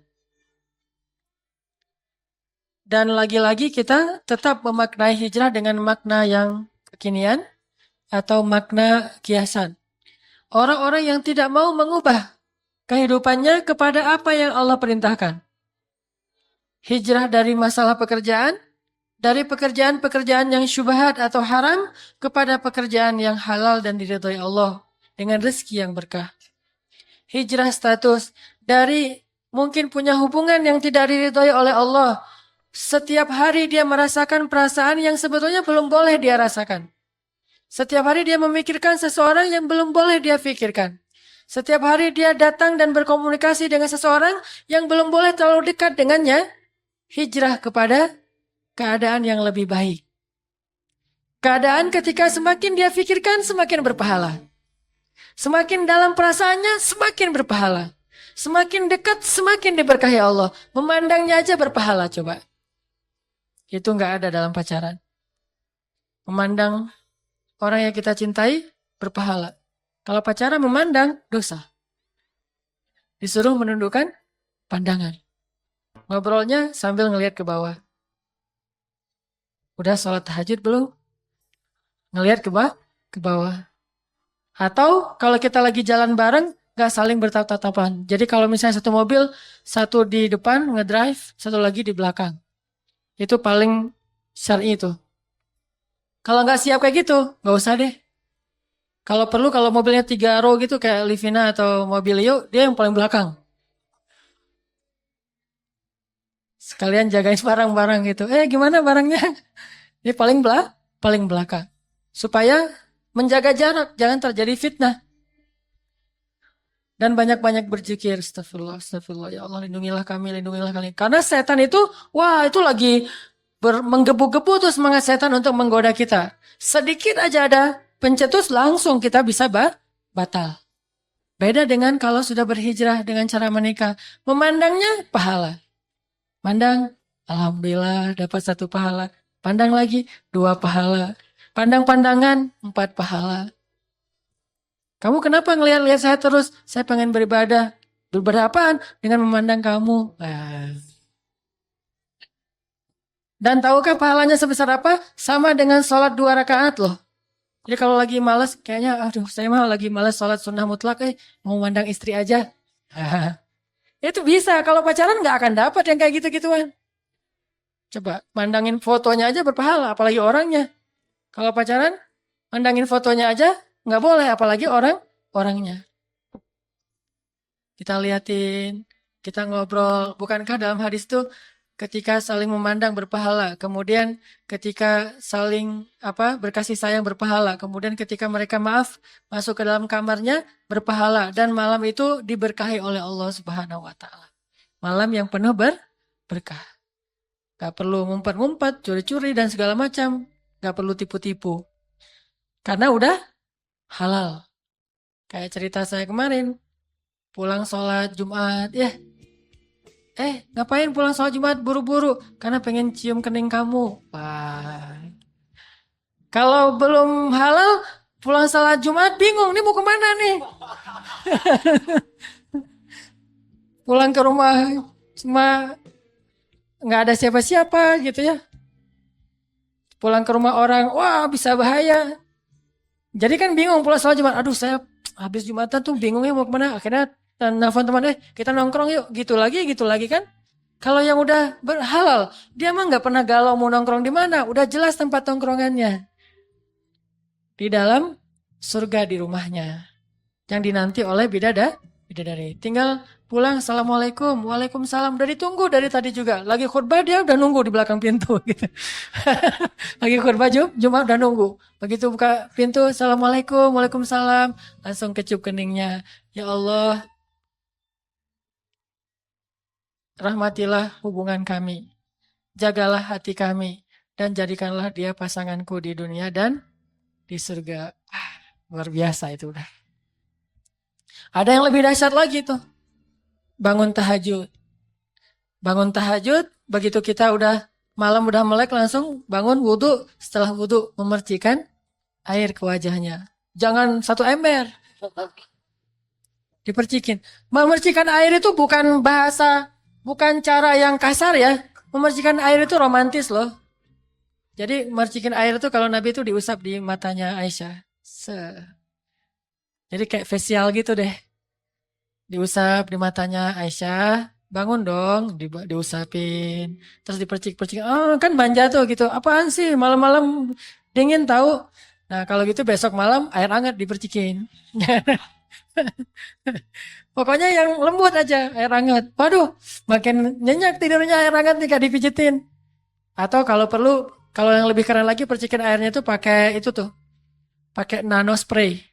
Dan lagi-lagi kita tetap memaknai hijrah dengan makna yang kekinian atau makna kiasan. Orang-orang yang tidak mau mengubah kehidupannya kepada apa yang Allah perintahkan. Hijrah dari masalah pekerjaan, dari pekerjaan-pekerjaan yang syubhat atau haram kepada pekerjaan yang halal dan diridhai Allah dengan rezeki yang berkah. Hijrah status dari mungkin punya hubungan yang tidak diridhai oleh Allah. Setiap hari dia merasakan perasaan yang sebetulnya belum boleh dia rasakan. Setiap hari dia memikirkan seseorang yang belum boleh dia pikirkan. Setiap hari dia datang dan berkomunikasi dengan seseorang yang belum boleh terlalu dekat dengannya. Hijrah kepada keadaan yang lebih baik. Keadaan ketika semakin dia pikirkan semakin berpahala. Semakin dalam perasaannya semakin berpahala. Semakin dekat semakin diberkahi Allah. Memandangnya aja berpahala coba. Itu nggak ada dalam pacaran. Memandang orang yang kita cintai berpahala. Kalau pacaran memandang dosa. Disuruh menundukkan pandangan. Ngobrolnya sambil ngelihat ke bawah. Udah sholat tahajud belum? Ngelihat ke bawah. Atau kalau kita lagi jalan bareng, nggak saling bertatap-tatapan. Jadi kalau misalnya satu mobil, satu di depan ngedrive, satu lagi di belakang. Itu paling syar'i itu. Kalau nggak siap kayak gitu, nggak usah deh. Kalau perlu, kalau mobilnya 3 row gitu kayak Livina atau Mobilio, dia yang paling belakang. Sekalian jagain barang-barang gitu. Gimana barangnya? Dia paling belakang. Supaya menjaga jarak, jangan terjadi fitnah. Dan banyak-banyak berzikir, astagfirullah, astagfirullah, ya Allah lindungilah kami. Karena setan itu, itu lagi menggebu-gebu tuh semangat setan untuk menggoda kita. Sedikit aja ada pencetus langsung kita bisa batal. Beda dengan kalau sudah berhijrah dengan cara menikah. Memandangnya pahala. Pandang, alhamdulillah dapat 1 pahala. Pandang lagi 2 pahala. Pandang-pandangan 4 pahala. Kamu kenapa ngelihat-lihat saya terus? Saya pengen beribadah. Beribadah apaan? Dengan memandang kamu. Dan tahukah pahalanya sebesar apa? Sama dengan sholat 2 rakaat loh. Jadi kalau lagi malas, kayaknya saya mah lagi malas sholat sunnah mutlak, mau mandang istri aja. Itu bisa, kalau pacaran nggak akan dapat yang kayak gitu-gituan. Coba, mandangin fotonya aja berpahala, apalagi orangnya. Kalau pacaran, mandangin fotonya aja nggak boleh, apalagi orangnya. Kita liatin, kita ngobrol. Bukankah dalam hadis itu ketika saling memandang berpahala, kemudian ketika saling berkasih sayang berpahala, kemudian ketika mereka maaf masuk ke dalam kamarnya berpahala, dan malam itu diberkahi oleh Allah Subhanahu wa taala. Malam yang penuh berkah. Gak perlu ngumpet-ngumpet, curi-curi dan segala macam, gak perlu tipu-tipu. Karena udah halal. Kayak cerita saya kemarin, pulang sholat Jumat, ngapain pulang sholat Jumat buru-buru? Karena pengen cium kening kamu. Wah. Kalau belum halal, pulang sholat Jumat bingung, nih mau kemana nih? Pulang ke rumah cuma nggak ada siapa-siapa gitu ya. Pulang ke rumah orang, wah bisa bahaya. Jadi kan bingung pulang sholat Jumat. Aduh saya habis Jumatan tuh bingungnya mau kemana. Akhirnya nelfon teman, kita nongkrong yuk. Gitu lagi kan. Kalau yang udah berhalal, dia mah nggak pernah galau mau nongkrong di mana. Udah jelas tempat nongkrongannya. Di dalam surga di rumahnya. Yang dinanti oleh bidadari. Tinggal pulang, assalamualaikum, waalaikumsalam. Udah ditunggu dari tadi juga. Lagi khutbah dia udah nunggu di belakang pintu. Gitu. Lagi khutbah Jumat udah nunggu. Begitu buka pintu, assalamualaikum, waalaikumsalam. Langsung kecup keningnya. Ya Allah, rahmatilah hubungan kami. Jagalah hati kami. Dan jadikanlah dia pasanganku di dunia dan di surga. Luar biasa itu udah. Ada yang lebih dahsyat lagi tuh. Bangun tahajud. Bangun tahajud, begitu kita malam udah melek langsung bangun wudhu. Setelah wudhu memercikan air ke wajahnya. Jangan 1 ember. Dipercikin. Memercikan air itu bukan bahasa, bukan cara yang kasar ya. Memercikan air itu romantis loh. Jadi memercikin air itu kalau Nabi itu diusap di matanya Aisyah. Jadi kayak facial gitu deh. Diusap di matanya Aisyah. Bangun dong, diusapin. Terus dipercik-percik. Oh kan manja tuh gitu. Apaan sih malam-malam dingin tahu. Nah kalau gitu besok malam air hangat dipercikin. Pokoknya yang lembut aja air hangat. Waduh makin nyenyak tidurnya air hangat nih dipijitin. Atau kalau perlu, kalau yang lebih keren lagi percikin airnya itu pakai itu tuh. Pakai nano spray.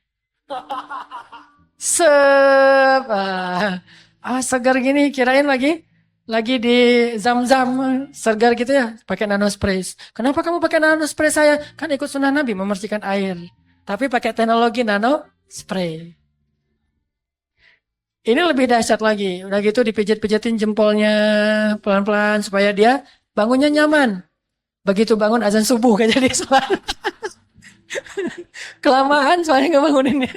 Segar gini kirain lagi di zam-zam segar gitu ya pakai nano spray. Kenapa kamu pakai nano spray saya? Kan ikut sunnah Nabi memercikan air. Tapi pakai teknologi nano spray. Ini lebih dahsyat lagi. Udah gitu dipijit-pijitin jempolnya pelan-pelan supaya dia bangunnya nyaman. Begitu bangun azan subuh kan jadi sholat. Kelamaan soalnya ngebanguninnya.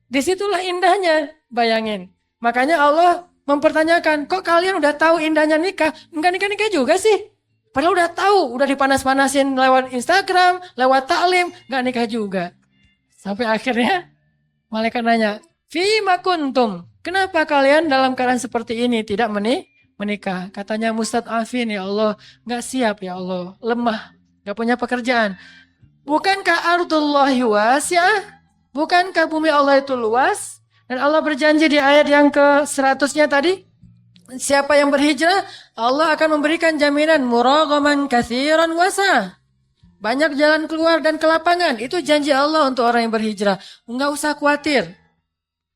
Disitulah indahnya, bayangin. Makanya Allah mempertanyakan, kok kalian udah tahu indahnya nikah? Enggak nikah-nikah juga sih. Padahal udah tahu, udah dipanas-panasin lewat Instagram, lewat taklim, enggak nikah juga. Sampai akhirnya malaikat nanya, Fima kuntum, kenapa kalian dalam keadaan seperti ini tidak menikah? Katanya mustad'afin ya Allah, enggak siap ya Allah, lemah, enggak punya pekerjaan. Bukankah ardullahi wasi'ah? Bukankah bumi Allah itu luas? Dan Allah berjanji di ayat yang ke-100-nya tadi, siapa yang berhijrah, Allah akan memberikan jaminan muraghaman katsiran wasa. Banyak jalan keluar dan kelapangan. Itu janji Allah untuk orang yang berhijrah. Enggak usah khawatir.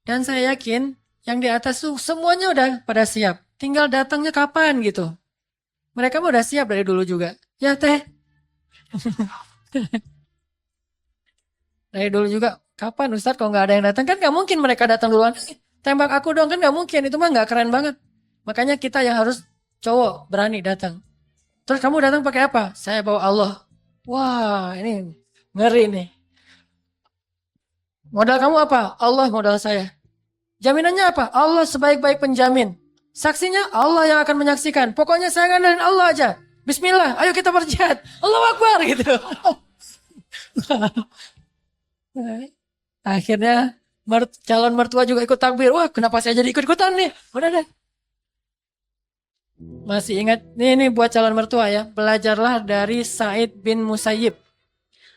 Dan saya yakin yang di atas tuh semuanya udah pada siap. Tinggal datangnya kapan gitu. Mereka mah udah siap dari dulu juga. Ya teh. Dari dulu juga. Kapan Ustadz kalau nggak ada yang datang? Kan nggak mungkin mereka datang duluan. Tembak aku dong, kan nggak mungkin. Itu mah nggak keren banget. Makanya kita yang harus cowok berani datang. Terus kamu datang pakai apa? Saya bawa Allah. Wah ini ngeri nih. Modal kamu apa? Allah modal saya. Jaminannya apa? Allah sebaik-baik penjamin. Saksinya Allah yang akan menyaksikan. Pokoknya saya ngandelin Allah aja. Bismillah, ayo kita berjihad. Allahu Akbar gitu. Akhirnya calon mertua juga ikut takbir. Wah, kenapa saya jadi ikut-ikutan nih? Udah deh. Masih ingat? Ini buat calon mertua ya. Belajarlah dari Sa'id bin Musayyib.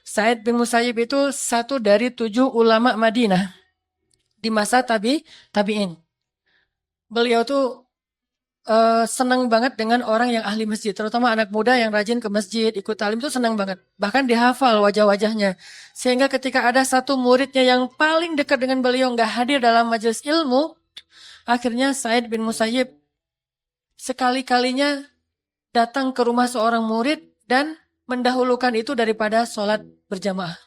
Sa'id bin Musayyib itu satu dari 7 ulama Madinah. Di masa tabi'in. Beliau tuh senang banget dengan orang yang ahli masjid, terutama anak muda yang rajin ke masjid, ikut talim itu senang banget. Bahkan dihafal wajah-wajahnya. Sehingga ketika ada satu muridnya yang paling dekat dengan beliau nggak hadir dalam majelis ilmu, akhirnya Sa'id bin Musayyib sekali-kalinya datang ke rumah seorang murid dan mendahulukan itu daripada sholat berjamaah.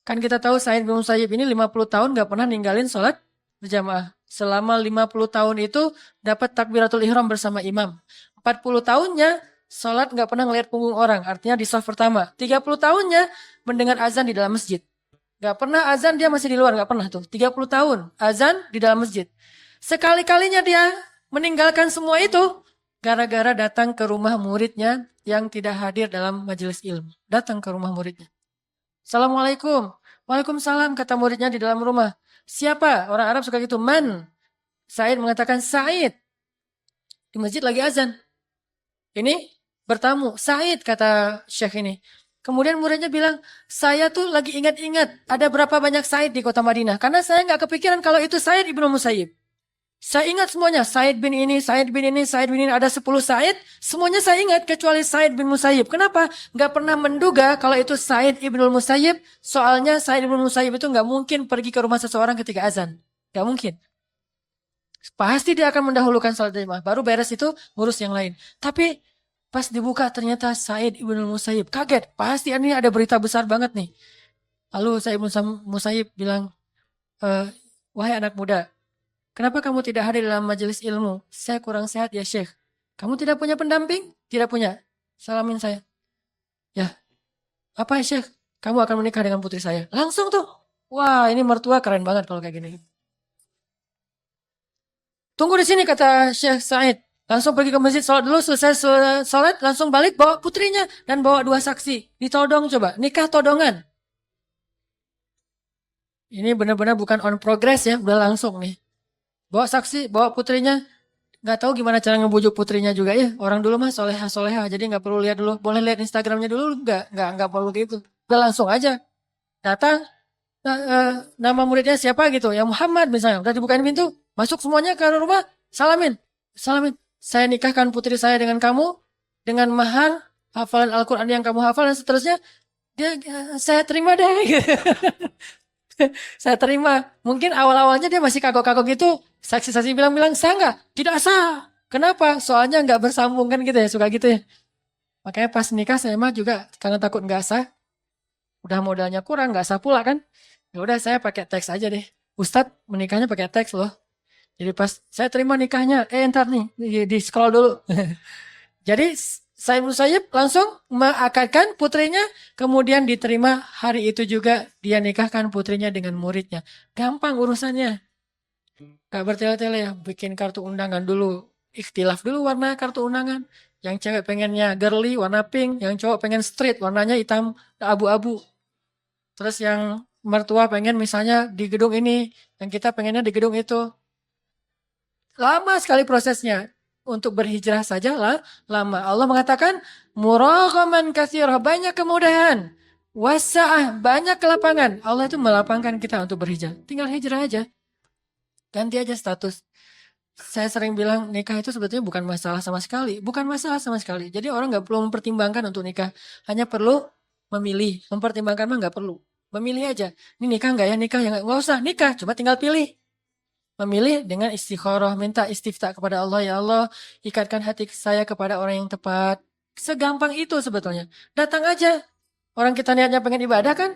Kan kita tahu Sa'id bin Musayyib ini 50 tahun nggak pernah ninggalin sholat berjamaah. Selama 50 tahun itu dapat takbiratul ihram bersama imam. 40 tahunnya sholat nggak pernah ngelihat punggung orang. Artinya di shaf pertama. 30 tahunnya mendengar azan di dalam masjid. Nggak pernah azan dia masih di luar. Nggak pernah tuh. 30 tahun azan di dalam masjid. Sekali-kalinya dia meninggalkan semua itu gara-gara datang ke rumah muridnya yang tidak hadir dalam majelis ilmu. Datang ke rumah muridnya. Assalamualaikum. Waalaikumsalam, kata muridnya di dalam rumah. Siapa? Orang Arab suka gitu. Man. Said mengatakan Said. Di masjid lagi azan. Ini bertamu. Said, kata Syekh ini. Kemudian muridnya bilang, saya tuh lagi ingat-ingat ada berapa banyak Said di kota Madinah. Karena saya nggak kepikiran kalau itu Said Ibnu Musayyib. Saya ingat semuanya, Said bin ini, Said bin ini, Said bin ini, ada 10 Said, semuanya saya ingat kecuali Said bin Musayyib. Kenapa? Gak pernah menduga kalau itu Said Ibnu Musayyib, soalnya Said Ibnu Musayyib itu gak mungkin pergi ke rumah seseorang ketika azan. Gak mungkin. Pasti dia akan mendahulukan salat jamaah, baru beres itu ngurus yang lain. Tapi pas dibuka ternyata Said Ibnu Musayyib, kaget, pasti ini ada berita besar banget nih. Lalu Said Ibnu Musayyib bilang, wahai anak muda, kenapa kamu tidak hadir dalam majelis ilmu? Saya kurang sehat ya Syekh. Kamu tidak punya pendamping? Tidak punya. Salamin saya. Ya, apa ya Syekh? Kamu akan menikah dengan putri saya. Langsung tuh. Wah, ini mertua keren banget kalau kayak gini. Tunggu di sini kata Syekh Said. Langsung pergi ke masjid, sholat dulu, selesai sholat, langsung balik bawa putrinya dan bawa 2 saksi. Ditodong coba, nikah todongan. Ini benar-benar bukan on progress ya, udah langsung nih. Bawa saksi, bawa putrinya, nggak tahu gimana cara ngebujuk putrinya juga ya. Orang dulu mah soleha, jadi nggak perlu lihat dulu. Boleh lihat Instagramnya dulu, nggak perlu gitu. Udah langsung aja. Datang, nama muridnya siapa gitu, ya Muhammad misalnya. Udah dibukain pintu, masuk semuanya ke rumah, salamin. Saya nikahkan putri saya dengan kamu, dengan mahar, hafalan Al-Quran yang kamu hafal dan seterusnya. Saya terima deh. Saya terima. Mungkin awal-awalnya dia masih kagok-kagok gitu. Saksi-saksi bilang-bilang sah nggak? Tidak sah. Kenapa? Soalnya nggak bersambung kan gitu ya, suka gitu ya. Makanya pas nikah saya mah juga karena takut nggak sah. Udah modalnya kurang, nggak sah pula kan. Ya udah saya pakai teks aja deh. Ustadz menikahnya pakai teks loh. Jadi pas saya terima nikahnya, ntar nih di scroll dulu. Jadi Said Musayyib langsung mengakadkan putrinya, kemudian diterima hari itu juga dia nikahkan putrinya dengan muridnya. Gampang urusannya. Gak bertele-tele ya, bikin kartu undangan dulu. Ikhtilaf dulu warna kartu undangan. Yang cewek pengennya girly warna pink, yang cowok pengen street warnanya hitam abu-abu. Terus yang mertua pengen misalnya di gedung ini, yang kita pengennya di gedung itu. Lama sekali prosesnya. Untuk berhijrah saja lah lama. Allah mengatakan muraghaman katsirah, banyak kemudahan. Wasa'ah, banyak kelapangan. Allah itu melapangkan kita untuk berhijrah. Tinggal hijrah aja. Ganti aja status. Saya sering bilang nikah itu sebetulnya bukan masalah sama sekali. Bukan masalah sama sekali. Jadi orang gak perlu mempertimbangkan untuk nikah. Hanya perlu memilih. Mempertimbangkan mah gak perlu. Memilih aja. Ini nikah gak ya? Nikah ya gak usah. Nikah. Cuma tinggal pilih. Memilih dengan istikharah, minta istiftah kepada Allah, ya Allah, ikatkan hati saya kepada orang yang tepat. Segampang itu sebetulnya. Datang aja. Orang kita niatnya pengen ibadah kan?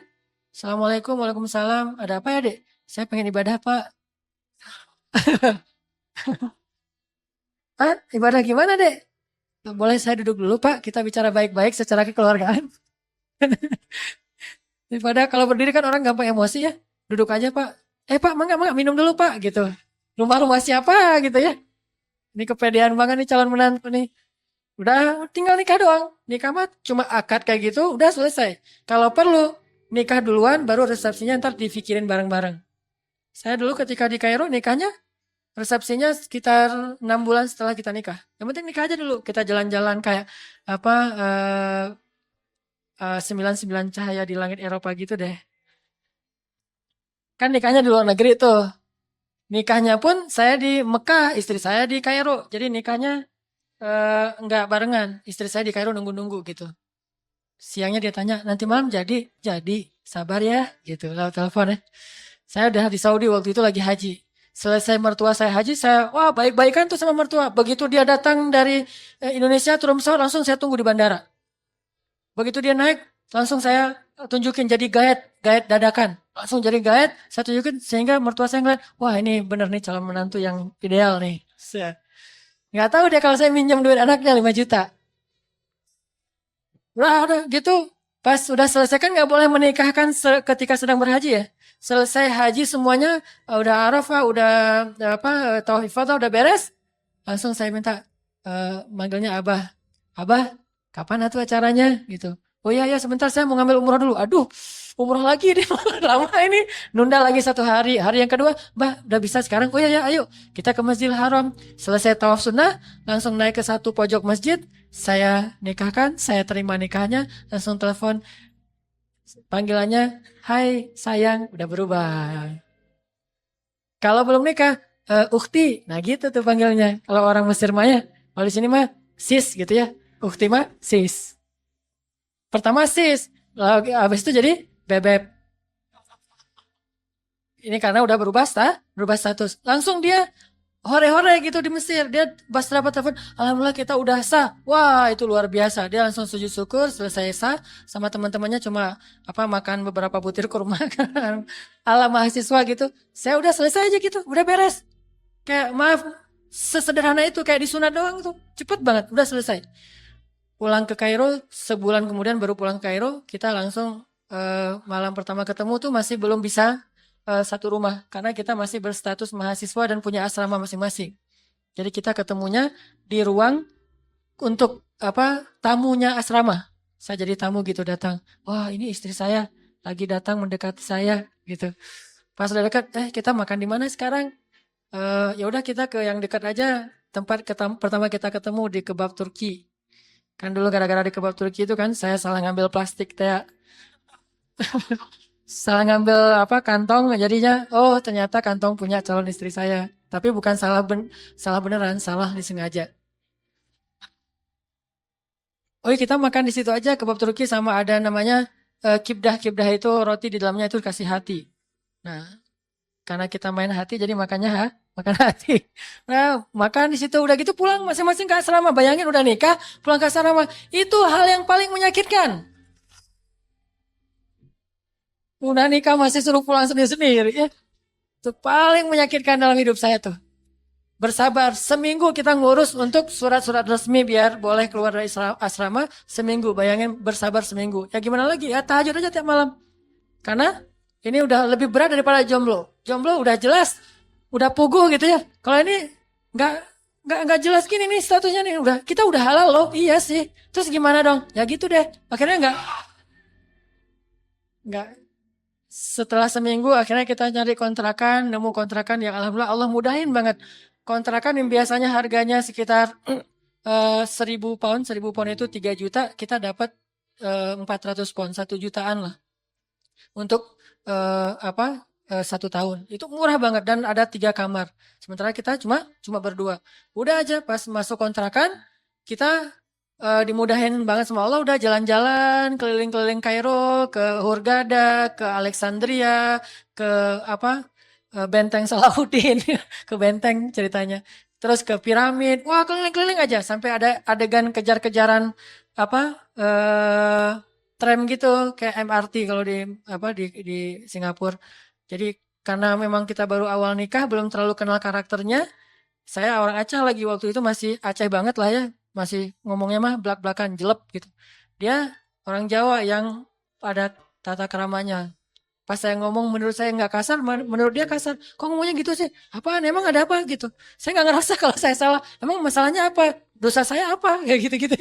Assalamualaikum, waalaikumsalam. Ada apa ya dek? Saya pengen ibadah pak. Ah, ibadah gimana dek? Boleh saya duduk dulu pak, kita bicara baik-baik secara kekeluargaan. Daripada kalau berdiri kan orang gampang emosi ya. Duduk aja pak. Pak, mangga minum dulu pak gitu. Rumah siapa gitu ya. Ini kepedean banget nih calon menantu nih. Udah tinggal nikah doang. Nikah mah cuma akad kayak gitu udah selesai. Kalau perlu nikah duluan baru resepsinya ntar dipikirin bareng-bareng. Saya dulu ketika di Kairo nikahnya resepsinya sekitar 6 bulan setelah kita nikah. Yang penting nikah aja dulu. Kita jalan-jalan kayak apa 99 cahaya di langit Eropa gitu deh. Kan nikahnya di luar negeri tuh. Nikahnya pun saya di Mekah, istri saya di Kairo. Jadi nikahnya enggak barengan. Istri saya di Kairo nunggu-nunggu gitu. Siangnya dia tanya, nanti malam jadi, sabar ya, gitu. Lalu telepon ya. Saya udah di Saudi waktu itu lagi haji. Selesai mertua saya haji, saya wah baik-baikan tuh sama mertua. Begitu dia datang dari Indonesia turun pesawat, langsung saya tunggu di bandara. Begitu dia naik, langsung saya tunjukin jadi guide dadakan. Langsung jadi guide, saya tunjukin sehingga mertua saya ngeliat, wah ini bener nih calon menantu yang ideal nih. Nggak tahu dia kalau saya minjem duit anaknya 5 juta. Udah gitu, Pas sudah selesai kan nggak boleh menikahkan ketika sedang berhaji ya. Selesai haji semuanya, udah Arafah, udah apa, tauhid ifadah udah beres, langsung saya minta manggilnya Abah. Abah, kapan atuh acaranya gitu. Oh iya ya sebentar saya mau ngambil umroh dulu. Aduh, umroh lagi deh lama ini. Nunda lagi 1 hari. Hari yang kedua, Bah, udah bisa sekarang. Oh iya ya, ayo kita ke Masjidil Haram. Selesai tawaf sunnah, langsung naik ke satu pojok masjid. Saya nikahkan, saya terima nikahnya, langsung telepon. Panggilannya, hai sayang, udah berubah. Kalau belum nikah, ukti. Nah gitu tuh panggilnya. Kalau orang Mesir mah ya. Kalau di sini mah sis gitu ya. Ukti mah sis. Pertama sis. Lalu habis itu jadi bebek. Ini karena udah berubah status. Langsung dia hore-hore gitu di Mesir. Dia pas dapat telepon, alhamdulillah kita udah sah. Wah, itu luar biasa. Dia langsung sujud syukur, selesai sah sama teman-temannya cuma apa makan beberapa butir kurma kan. Ala mahasiswa gitu. Saya udah selesai aja gitu, udah beres. Kayak maaf, sesederhana itu kayak disunat doang tuh. Cepet banget, udah selesai. Pulang ke Kairo, sebulan kemudian baru pulang ke Kairo, kita langsung malam pertama ketemu tuh masih belum bisa satu rumah karena kita masih berstatus mahasiswa dan punya asrama masing-masing. Jadi kita ketemunya di ruang untuk apa tamunya asrama. Saya jadi tamu gitu datang. Wah ini istri saya lagi datang mendekati saya gitu. Pas udah dekat, kita makan di mana sekarang? Ya udah kita ke yang dekat aja. Tempat pertama kita ketemu di kebab Turki. Kan dulu gara-gara di kebab Turki itu kan saya salah ngambil plastik teh. Salah ngambil apa kantong jadinya ternyata kantong punya calon istri saya. Tapi bukan salah beneran, salah disengaja. Oh iya, kita makan di situ aja kebab Turki sama ada namanya kibdah. Kibdah itu roti di dalamnya itu kasih hati. Nah, karena kita main hati jadi makannya makan hati. Nah, makan di situ udah gitu pulang masing-masing ke asrama. Bayangin udah nikah, pulang ke asrama. Itu hal yang paling menyakitkan. Udah nikah masih suruh pulang sendiri-sendiri ya. Itu paling menyakitkan dalam hidup saya tuh. Bersabar, seminggu kita ngurus untuk surat-surat resmi biar boleh keluar dari asrama seminggu. Bayangin bersabar seminggu. Ya gimana lagi ya tahajud aja tiap malam. Karena ini udah lebih berat daripada jomblo. Jomblo udah jelas, udah puguh gitu ya. Kalau ini nggak nggak jelas gini nih statusnya nih. Kita udah halal loh. Iya sih. Terus gimana dong? Ya gitu deh. Akhirnya nggak. Setelah seminggu akhirnya kita nyari kontrakan, nemu kontrakan yang alhamdulillah Allah mudahin banget. Kontrakan yang biasanya harganya sekitar 1.000 pound, 1.000 pound itu 3 juta, kita dapat 400 pound, 1 jutaan lah. Untuk 1 tahun. Itu murah banget dan ada 3 kamar. Sementara kita cuma berdua. Udah aja pas masuk kontrakan, kita dimudahin banget sama Allah udah jalan-jalan keliling-keliling Kairo ke Hurghada, ke Alexandria, ke Benteng Salahuddin, ke benteng ceritanya. Terus ke piramid. Wah, keliling-keliling aja sampai ada adegan kejar-kejaran tram gitu kayak MRT kalau di Singapura. Jadi karena memang kita baru awal nikah belum terlalu kenal karakternya. Saya orang Aceh lagi waktu itu masih Aceh banget lah ya. Masih ngomongnya mah belak-belakan, jelek gitu. Dia orang Jawa yang ada tata keramanya. Pas saya ngomong menurut saya nggak kasar, menurut dia kasar. Kok ngomongnya gitu sih? Apaan? Emang ada apa gitu? Saya nggak ngerasa kalau saya salah. Emang masalahnya apa? Dosa saya apa? Kayak gitu-gitu.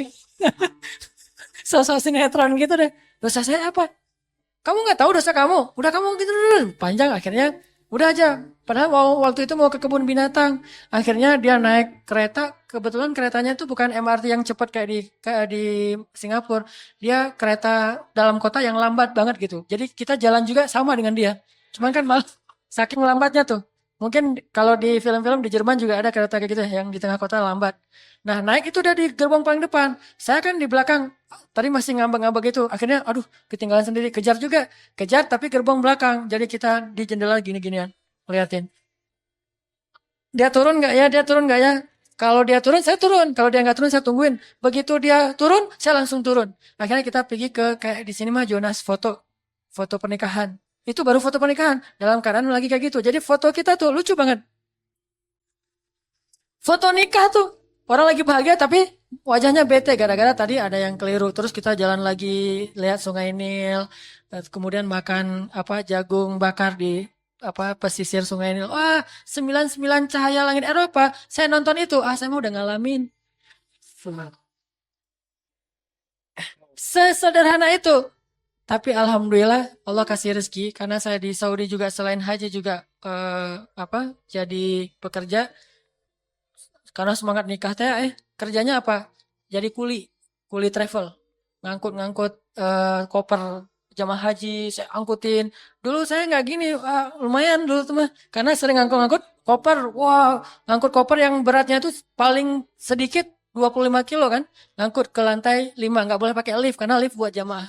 Sosok sinetron gitu deh. Dosa saya apa? Kamu nggak tahu dosa kamu? Udah kamu gitu panjang akhirnya. Udah aja. Padahal waktu itu mau ke kebun binatang. Akhirnya dia naik kereta. Kebetulan keretanya itu bukan MRT yang cepat kayak di Singapura. Dia kereta dalam kota yang lambat banget gitu. Jadi kita jalan juga sama dengan dia. Cuman kan malah saking lambatnya tuh. Mungkin kalau di film-film di Jerman juga ada kereta kayak gitu yang di tengah kota lambat. Nah naik itu udah di gerbong paling depan. Saya kan di belakang. Tadi masih ngambek-ngambek gitu. Akhirnya aduh ketinggalan sendiri. Kejar juga. Kejar tapi gerbong belakang. Jadi kita di jendela gini-ginian. Liatin. Dia turun nggak ya? Dia turun nggak ya? Kalau dia turun, saya turun. Kalau dia nggak turun, saya tungguin. Begitu dia turun, saya langsung turun. Akhirnya kita pergi ke kayak di sini mah Jonas foto pernikahan. Itu baru foto pernikahan. Dalam keadaan lagi kayak gitu. Jadi foto kita tuh lucu banget. Foto nikah tuh. Orang lagi bahagia tapi wajahnya bete gara-gara tadi ada yang keliru. Terus kita jalan lagi lihat Sungai Nil, kemudian makan apa jagung bakar di apa pesisir Sungai Nil. Wah, 99 cahaya langit Eropa. Saya nonton itu, saya mah udah ngalamin. Sesederhana itu. Tapi alhamdulillah Allah kasih rezeki karena saya di Saudi juga selain haji juga apa jadi pekerja karena semangat nikah teh kerjanya apa? Jadi kuli travel, ngangkut-ngangkut koper jamaah haji, saya angkutin. Dulu saya nggak gini, lumayan dulu tuh mah karena sering ngangkut-ngangkut koper. Wah, ngangkut koper yang beratnya itu paling sedikit 25 kilo kan, ngangkut ke lantai 5 nggak boleh pakai lift karena lift buat jamaah.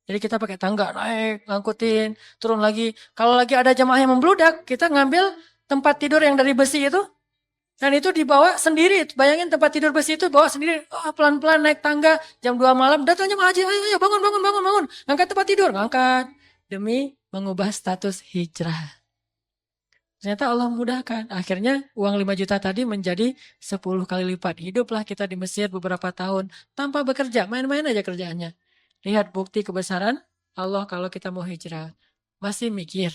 Jadi kita pakai tangga naik, ngangkutin, turun lagi. Kalau lagi ada jamaah yang membludak, kita ngambil tempat tidur yang dari besi itu, dan itu dibawa sendiri. Bayangin tempat tidur besi itu bawa sendiri. Oh, pelan-pelan naik tangga, jam 2 malam, datang jamaah haji, ayo, ayo, bangun, bangun, bangun, bangun. Ngangkat tempat tidur, ngangkat. Demi mengubah status hijrah. Ternyata Allah mudahkan. Akhirnya uang 5 juta tadi menjadi 10 kali lipat. Hiduplah kita di Mesir beberapa tahun tanpa bekerja, main-main aja kerjaannya. Lihat bukti kebesaran Allah kalau kita mau hijrah. Masih mikir.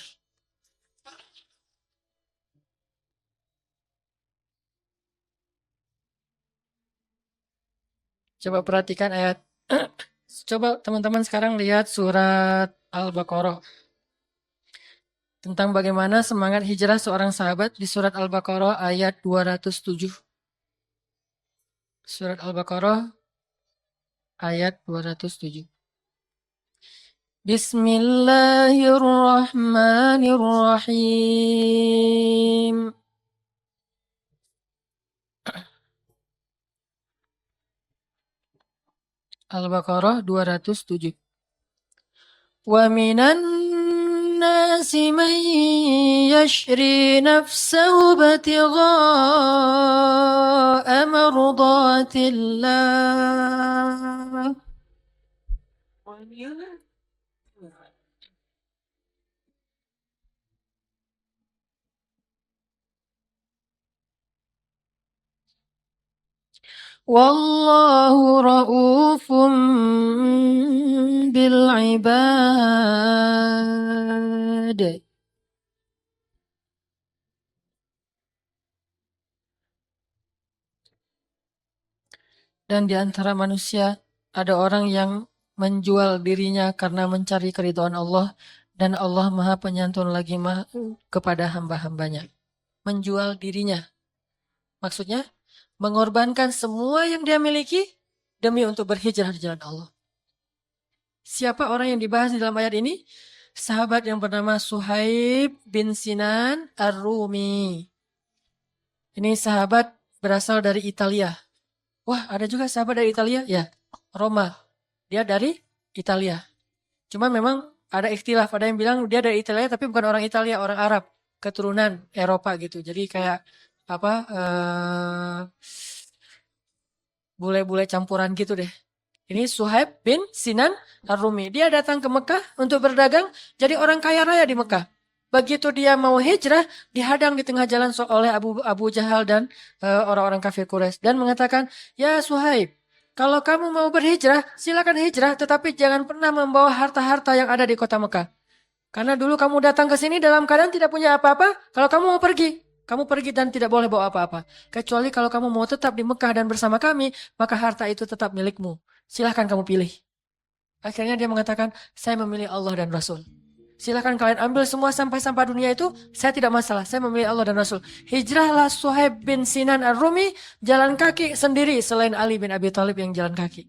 Coba perhatikan ayat. Coba teman-teman sekarang lihat surat Al-Baqarah. Tentang bagaimana semangat hijrah seorang sahabat di surat Al-Baqarah ayat 207. Surat Al-Baqarah ayat 207. Bismillahirrahmanirrahim. Al-Baqarah 207. Wa minan nasi man yashri nafsahu batigha'a mardatillah. Wallahu ra'ufum bil ibad. Dan di antara manusia ada orang yang menjual dirinya karena mencari keridhaan Allah dan Allah Maha Penyantun lagi kepada hamba-hambanya. Menjual dirinya. Maksudnya mengorbankan semua yang dia miliki demi untuk berhijrah di jalan Allah. Siapa orang yang dibahas di dalam ayat ini? Sahabat yang bernama Suhaib bin Sinan Ar-Rumi. Ini sahabat berasal dari Italia. Wah, ada juga sahabat dari Italia? Ya, Roma. Dia dari Italia. Cuma memang ada ikhtilaf. Ada yang bilang dia dari Italia tapi bukan orang Italia, orang Arab. Keturunan Eropa gitu. Jadi kayak apa bule-bule campuran gitu deh. Ini Suhaib bin Sinan Ar-Rumi. Dia datang ke Mekah untuk berdagang. Jadi orang kaya raya di Mekah. Begitu dia mau hijrah, dihadang di tengah jalan oleh Abu Jahal dan orang-orang kafir Quraisy dan mengatakan, "Ya Suhaib, kalau kamu mau berhijrah, silakan hijrah, tetapi jangan pernah membawa harta-harta yang ada di kota Mekah. Karena dulu kamu datang ke sini dalam keadaan tidak punya apa-apa. Kalau kamu mau pergi, kamu pergi dan tidak boleh bawa apa-apa. Kecuali kalau kamu mau tetap di Mekah dan bersama kami, maka harta itu tetap milikmu. Silahkan kamu pilih." Akhirnya dia mengatakan, "Saya memilih Allah dan Rasul. Silakan kalian ambil semua sampah-sampah dunia itu, saya tidak masalah. Saya memilih Allah dan Rasul." Hijrahlah Suhaib bin Sinan Ar-Rumi jalan kaki sendiri selain Ali bin Abi Thalib yang jalan kaki.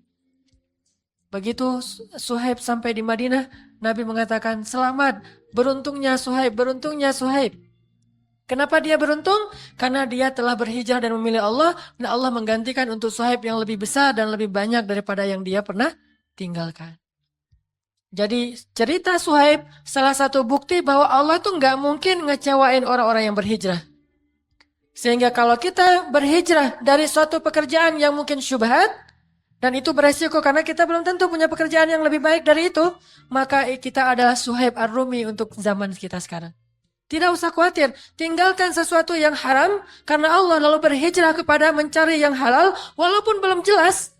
Begitu Suhaib sampai di Madinah, Nabi mengatakan, "Selamat, beruntungnya Suhaib, beruntungnya Suhaib." Kenapa dia beruntung? Karena dia telah berhijrah dan memilih Allah, dan Allah menggantikan untuk Suhaib yang lebih besar dan lebih banyak daripada yang dia pernah tinggalkan. Jadi cerita Suhaib salah satu bukti bahwa Allah tuh nggak mungkin ngecewain orang-orang yang berhijrah. Sehingga kalau kita berhijrah dari suatu pekerjaan yang mungkin syubhat, dan itu beresiko karena kita belum tentu punya pekerjaan yang lebih baik dari itu, maka kita adalah Suhaib Ar-Rumi untuk zaman kita sekarang. Tidak usah khawatir. Tinggalkan sesuatu yang haram karena Allah lalu berhijrah kepada mencari yang halal walaupun belum jelas.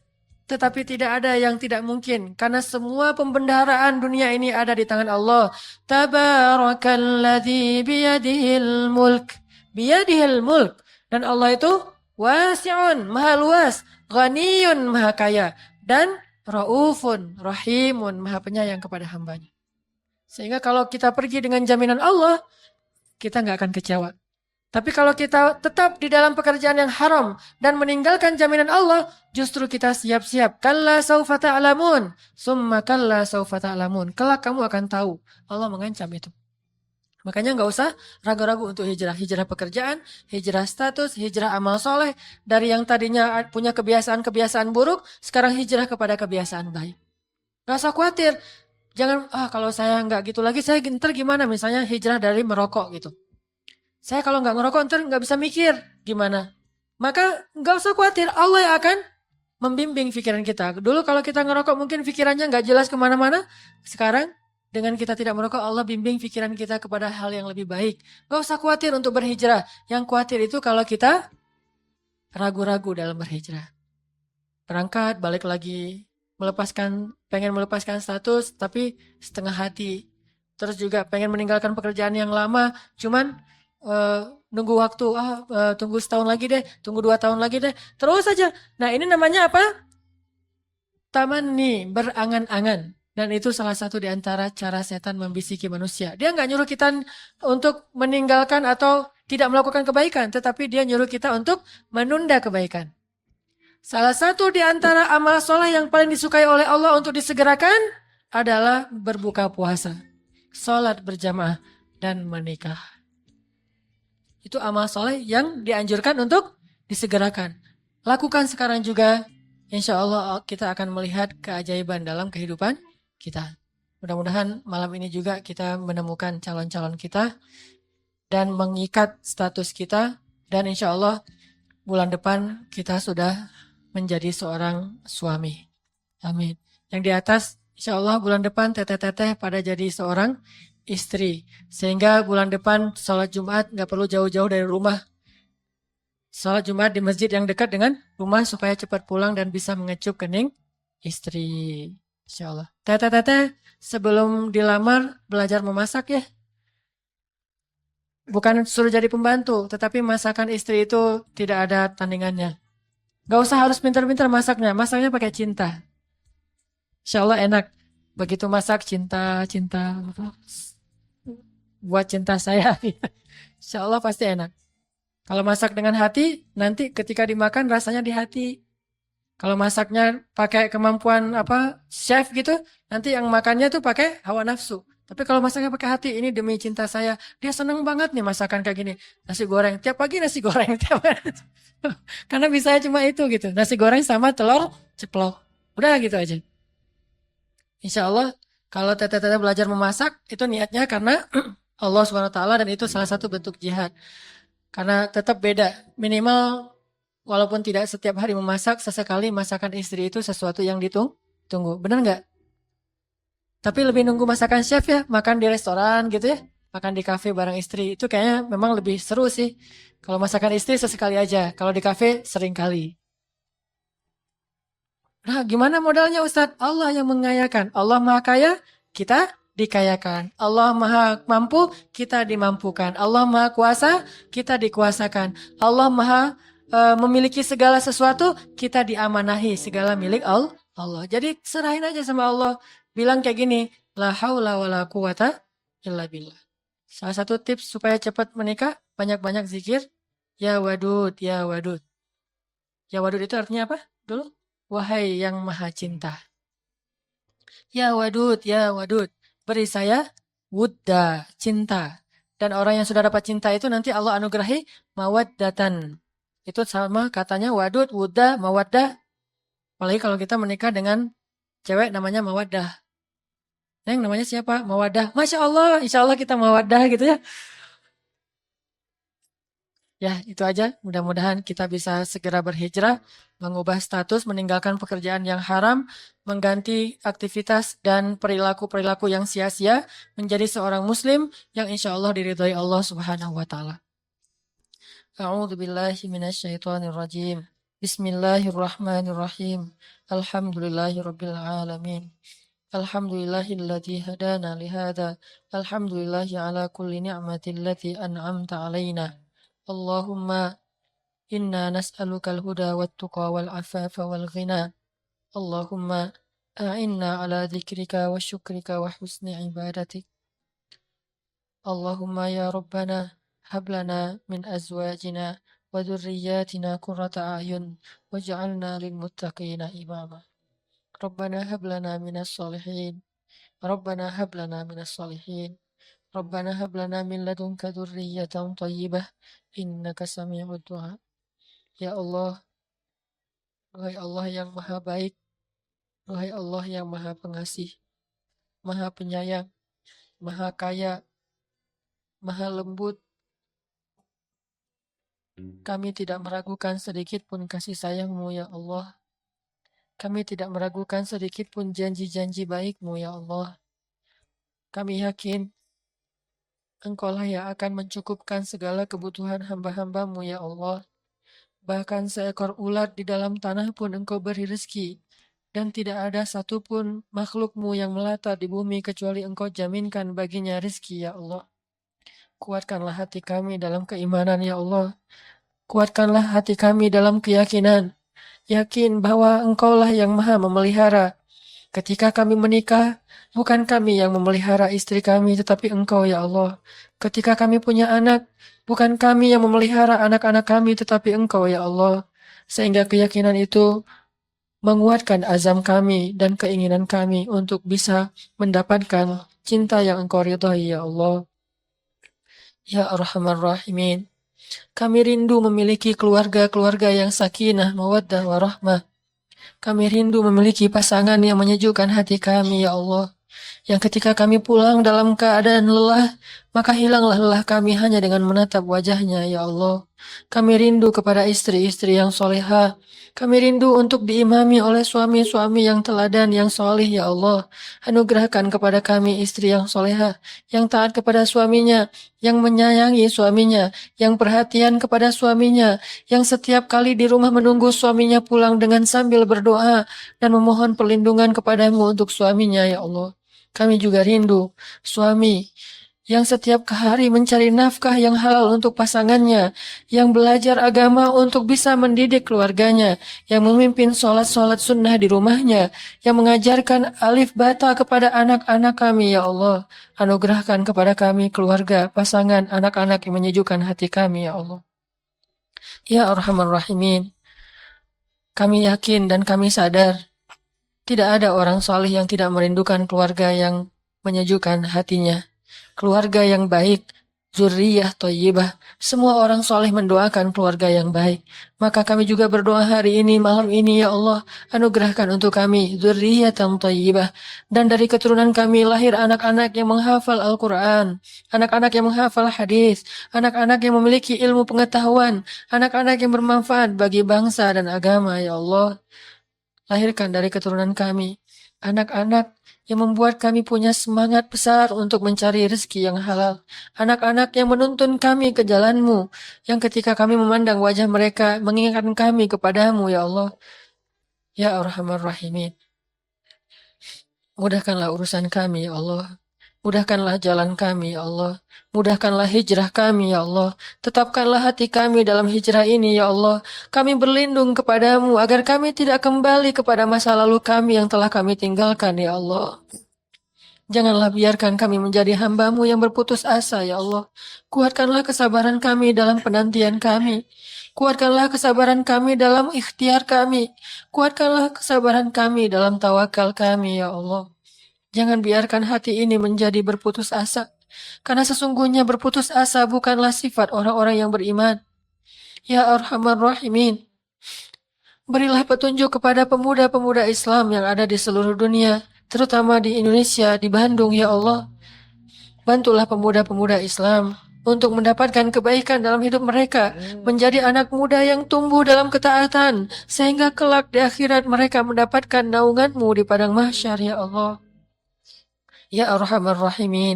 Tetapi tidak ada yang tidak mungkin karena semua pembendaharaan dunia ini ada di tangan Allah. Tabarakalladzi biyadihil mulk. Biyadihil mulk. Dan Allah itu wasi'un, maha luas, ghaniyun, maha kaya, dan raufun, rahimun, maha penyayang kepada hambanya. Sehingga kalau kita pergi dengan jaminan Allah, kita nggak akan kecewa. Tapi kalau kita tetap di dalam pekerjaan yang haram dan meninggalkan jaminan Allah, justru kita siap-siap. Kalla saufa ta'lamun, summa kalla saufa ta'lamun. Kelak kamu akan tahu. Allah mengancam itu. Makanya nggak usah ragu-ragu untuk hijrah. Hijrah pekerjaan, hijrah status, hijrah amal soleh. Dari yang tadinya punya kebiasaan-kebiasaan buruk, sekarang hijrah kepada kebiasaan baik. Nggak usah khawatir. Jangan, kalau saya nggak gitu lagi, saya ntar gimana? Misalnya hijrah dari merokok gitu. Saya kalau nggak ngerokok ntar nggak bisa mikir gimana. Maka nggak usah khawatir, Allah yang akan membimbing pikiran kita. Dulu kalau kita ngerokok mungkin pikirannya nggak jelas kemana-mana. Sekarang dengan kita tidak merokok, Allah bimbing pikiran kita kepada hal yang lebih baik. Nggak usah khawatir untuk berhijrah. Yang khawatir itu kalau kita ragu-ragu dalam berhijrah. Berangkat, balik lagi, pengen melepaskan status, tapi setengah hati. Terus juga pengen meninggalkan pekerjaan yang lama, cuman nunggu waktu, tunggu setahun lagi deh, tunggu 2 tahun lagi deh, terus saja. Nah ini namanya apa? Tamanni, berangan-angan. Dan itu salah satu di antara cara setan membisiki manusia. Dia nggak nyuruh kita untuk meninggalkan atau tidak melakukan kebaikan, tetapi dia nyuruh kita untuk menunda kebaikan. Salah satu di antara amal soleh yang paling disukai oleh Allah untuk disegerakan adalah berbuka puasa, sholat berjamaah, dan menikah. Itu amal soleh yang dianjurkan untuk disegerakan. Lakukan sekarang juga, insya Allah kita akan melihat keajaiban dalam kehidupan kita. Mudah-mudahan malam ini juga kita menemukan calon-calon kita dan mengikat status kita. Dan insya Allah bulan depan kita sudah menjadi seorang suami. Amin. Yang di atas, insya Allah bulan depan teteh-teteh pada jadi seorang istri. Sehingga bulan depan sholat Jumat nggak perlu jauh-jauh dari rumah. Sholat Jumat di masjid yang dekat dengan rumah supaya cepat pulang dan bisa mengecup kening istri. Insya Allah. Teteh-teteh sebelum dilamar belajar memasak ya. Bukan suruh jadi pembantu, tetapi masakan istri itu tidak ada tandingannya. Gak usah harus pintar-pintar masaknya. Masaknya pakai cinta. Insya Allah enak. Begitu masak cinta. Buat cinta saya. Insya Allah pasti enak. Kalau masak dengan hati, nanti ketika dimakan rasanya di hati. Kalau masaknya pakai kemampuan chef gitu, nanti yang makannya tuh pakai hawa nafsu. Tapi kalau masaknya pakai hati, ini demi cinta saya. Dia seneng banget nih masakan kayak gini. Nasi goreng, tiap pagi nasi goreng. Karena bisanya cuma itu gitu. Nasi goreng sama telur ceplok. Udah gitu aja. Insya Allah kalau teteh-teteh belajar memasak, itu niatnya karena Allah SWT dan itu salah satu bentuk jihad. Karena tetap beda. Minimal walaupun tidak setiap hari memasak, sesekali masakan istri itu sesuatu yang ditunggu. Benar nggak? Tapi lebih nunggu masakan chef ya, makan di restoran gitu ya, makan di kafe bareng istri. Itu kayaknya memang lebih seru sih. Kalau masakan istri sesekali aja, kalau di kafe sering kali. Nah gimana modalnya Ustadz? Allah yang mengayakan. Allah maha kaya, kita dikayakan. Allah maha mampu, kita dimampukan. Allah maha kuasa, kita dikuasakan. Allah maha memiliki segala sesuatu, kita diamanahi segala milik Allah. Jadi serahin aja sama Allah. Bilang kayak gini, la haula wala quwata illa billah. Salah satu tips supaya cepat menikah, banyak-banyak zikir. Ya wadud, ya wadud. Ya wadud itu artinya apa dulu? Wahai yang maha cinta. Ya wadud, beri saya wudda, cinta. Dan orang yang sudah dapat cinta itu nanti Allah anugerahi mawaddatan. Itu sama katanya wadud, wudda, mawaddah. Apalagi kalau kita menikah dengan cewek namanya mawaddah. Yang namanya siapa? Mawaddah. Masya Allah, insya Allah kita mawaddah gitu ya. Ya, itu aja. Mudah-mudahan kita bisa segera berhijrah, mengubah status, meninggalkan pekerjaan yang haram, mengganti aktivitas dan perilaku-perilaku yang sia-sia, menjadi seorang muslim yang insya Allah diridhoi Allah Subhanahu wa Ta'ala. A'udzu billahi minasyaitonir rajim. Bismillahirrahmanirrahim. Alhamdulillahirabbil alamin. Alhamdulillahilladzi hadana li hadza. Alhamdulillahi ala kulli ni'matin allati an'amta 'alaina. Allahumma inna nas'alukal huda wat tuqa wal afafa wal ghina. Allahumma a'inna ala dzikrika wa syukrika wa husni ibadatik. Allahumma ya Rabbana hab lana min azwajina wa dhurriyyatina qurrata a'yun waj'alna lil muttaqina imama. Rabbana hab lana minas solihin. Rabbana hab lana minas solihin. Rabbana hab lana min ladunka dzurriyyatan thayyibah innaka sami'ud du'a. Ya Allah, wahai Allah yang maha baik, wahai Allah yang maha pengasih, maha penyayang, maha kaya, maha lembut, kami tidak meragukan sedikit pun kasih sayang-Mu ya Allah. Kami tidak meragukan sedikit pun janji-janji baik-Mu ya Allah. Kami yakin Engkaulah yang akan mencukupkan segala kebutuhan hamba-hamba-Mu ya Allah. Bahkan seekor ulat di dalam tanah pun Engkau beri rezeki. Dan tidak ada satupun makhluk-Mu yang melata di bumi kecuali Engkau jaminkan baginya rezeki ya Allah. Kuatkanlah hati kami dalam keimanan ya Allah. Kuatkanlah hati kami dalam keyakinan. Yakin bahwa Engkaulah yang maha memelihara. Ketika kami menikah, bukan kami yang memelihara istri kami, tetapi Engkau ya Allah. Ketika kami punya anak, bukan kami yang memelihara anak-anak kami, tetapi Engkau ya Allah. Sehingga keyakinan itu menguatkan azam kami dan keinginan kami untuk bisa mendapatkan cinta yang Engkau ridhai ya Allah. Ya Arhamar Rahimin. Kami rindu memiliki keluarga-keluarga yang sakinah, mawaddah, warahmah. Kami rindu memiliki pasangan yang menyejukkan hati kami, ya Allah. Yang ketika kami pulang dalam keadaan lelah, maka hilanglah lelah kami hanya dengan menatap wajahnya, ya Allah. Kami rindu kepada istri-istri yang solehah. Kami rindu untuk diimami oleh suami-suami yang teladan, yang soleh, ya Allah. Anugerahkan kepada kami istri yang solehah, yang taat kepada suaminya, yang menyayangi suaminya, yang perhatian kepada suaminya, yang setiap kali di rumah menunggu suaminya pulang dengan sambil berdoa dan memohon perlindungan kepadamu untuk suaminya, ya Allah. Kami juga rindu suami yang setiap hari mencari nafkah yang halal untuk pasangannya, yang belajar agama untuk bisa mendidik keluarganya, yang memimpin sholat-sholat sunnah di rumahnya, yang mengajarkan alif bata kepada anak-anak kami, ya Allah. Anugerahkan kepada kami keluarga, pasangan, anak-anak yang menyejukkan hati kami, ya Allah. Ya Arhamar Rahimin, kami yakin dan kami sadar, tidak ada orang saleh yang tidak merindukan keluarga yang menyejukkan hatinya. Keluarga yang baik, zuriyah thayyibah. Semua orang soleh mendoakan keluarga yang baik. Maka kami juga berdoa hari ini, malam ini, ya Allah, anugerahkan untuk kami zuriyatan thayyibah. Dan dari keturunan kami lahir anak-anak yang menghafal Al-Quran, anak-anak yang menghafal hadis, anak-anak yang memiliki ilmu pengetahuan, anak-anak yang bermanfaat bagi bangsa dan agama, ya Allah. Lahirkan dari keturunan kami anak-anak yang membuat kami punya semangat besar untuk mencari rezeki yang halal. Anak-anak yang menuntun kami ke jalan-Mu, yang ketika kami memandang wajah mereka, mengingatkan kami kepadamu, ya Allah. Ya Arhamar Rahimin. Mudahkanlah urusan kami, ya Allah. Mudahkanlah jalan kami, ya Allah. Mudahkanlah hijrah kami, ya Allah. Tetapkanlah hati kami dalam hijrah ini, ya Allah. Kami berlindung kepadamu agar kami tidak kembali kepada masa lalu kami yang telah kami tinggalkan, ya Allah. Janganlah biarkan kami menjadi hamba-Mu yang berputus asa, ya Allah. Kuatkanlah kesabaran kami dalam penantian kami. Kuatkanlah kesabaran kami dalam ikhtiar kami. Kuatkanlah kesabaran kami dalam tawakal kami, ya Allah. Jangan biarkan hati ini menjadi berputus asa. Karena sesungguhnya berputus asa bukanlah sifat orang-orang yang beriman. Ya Arhamar Rahimin. Berilah petunjuk kepada pemuda-pemuda Islam yang ada di seluruh dunia. Terutama di Indonesia, di Bandung, ya Allah. Bantulah pemuda-pemuda Islam untuk mendapatkan kebaikan dalam hidup mereka, menjadi anak muda yang tumbuh dalam ketaatan, sehingga kelak di akhirat mereka mendapatkan naungan-Mu di padang mahsyar, ya Allah. Ya Arhamar Rahimin,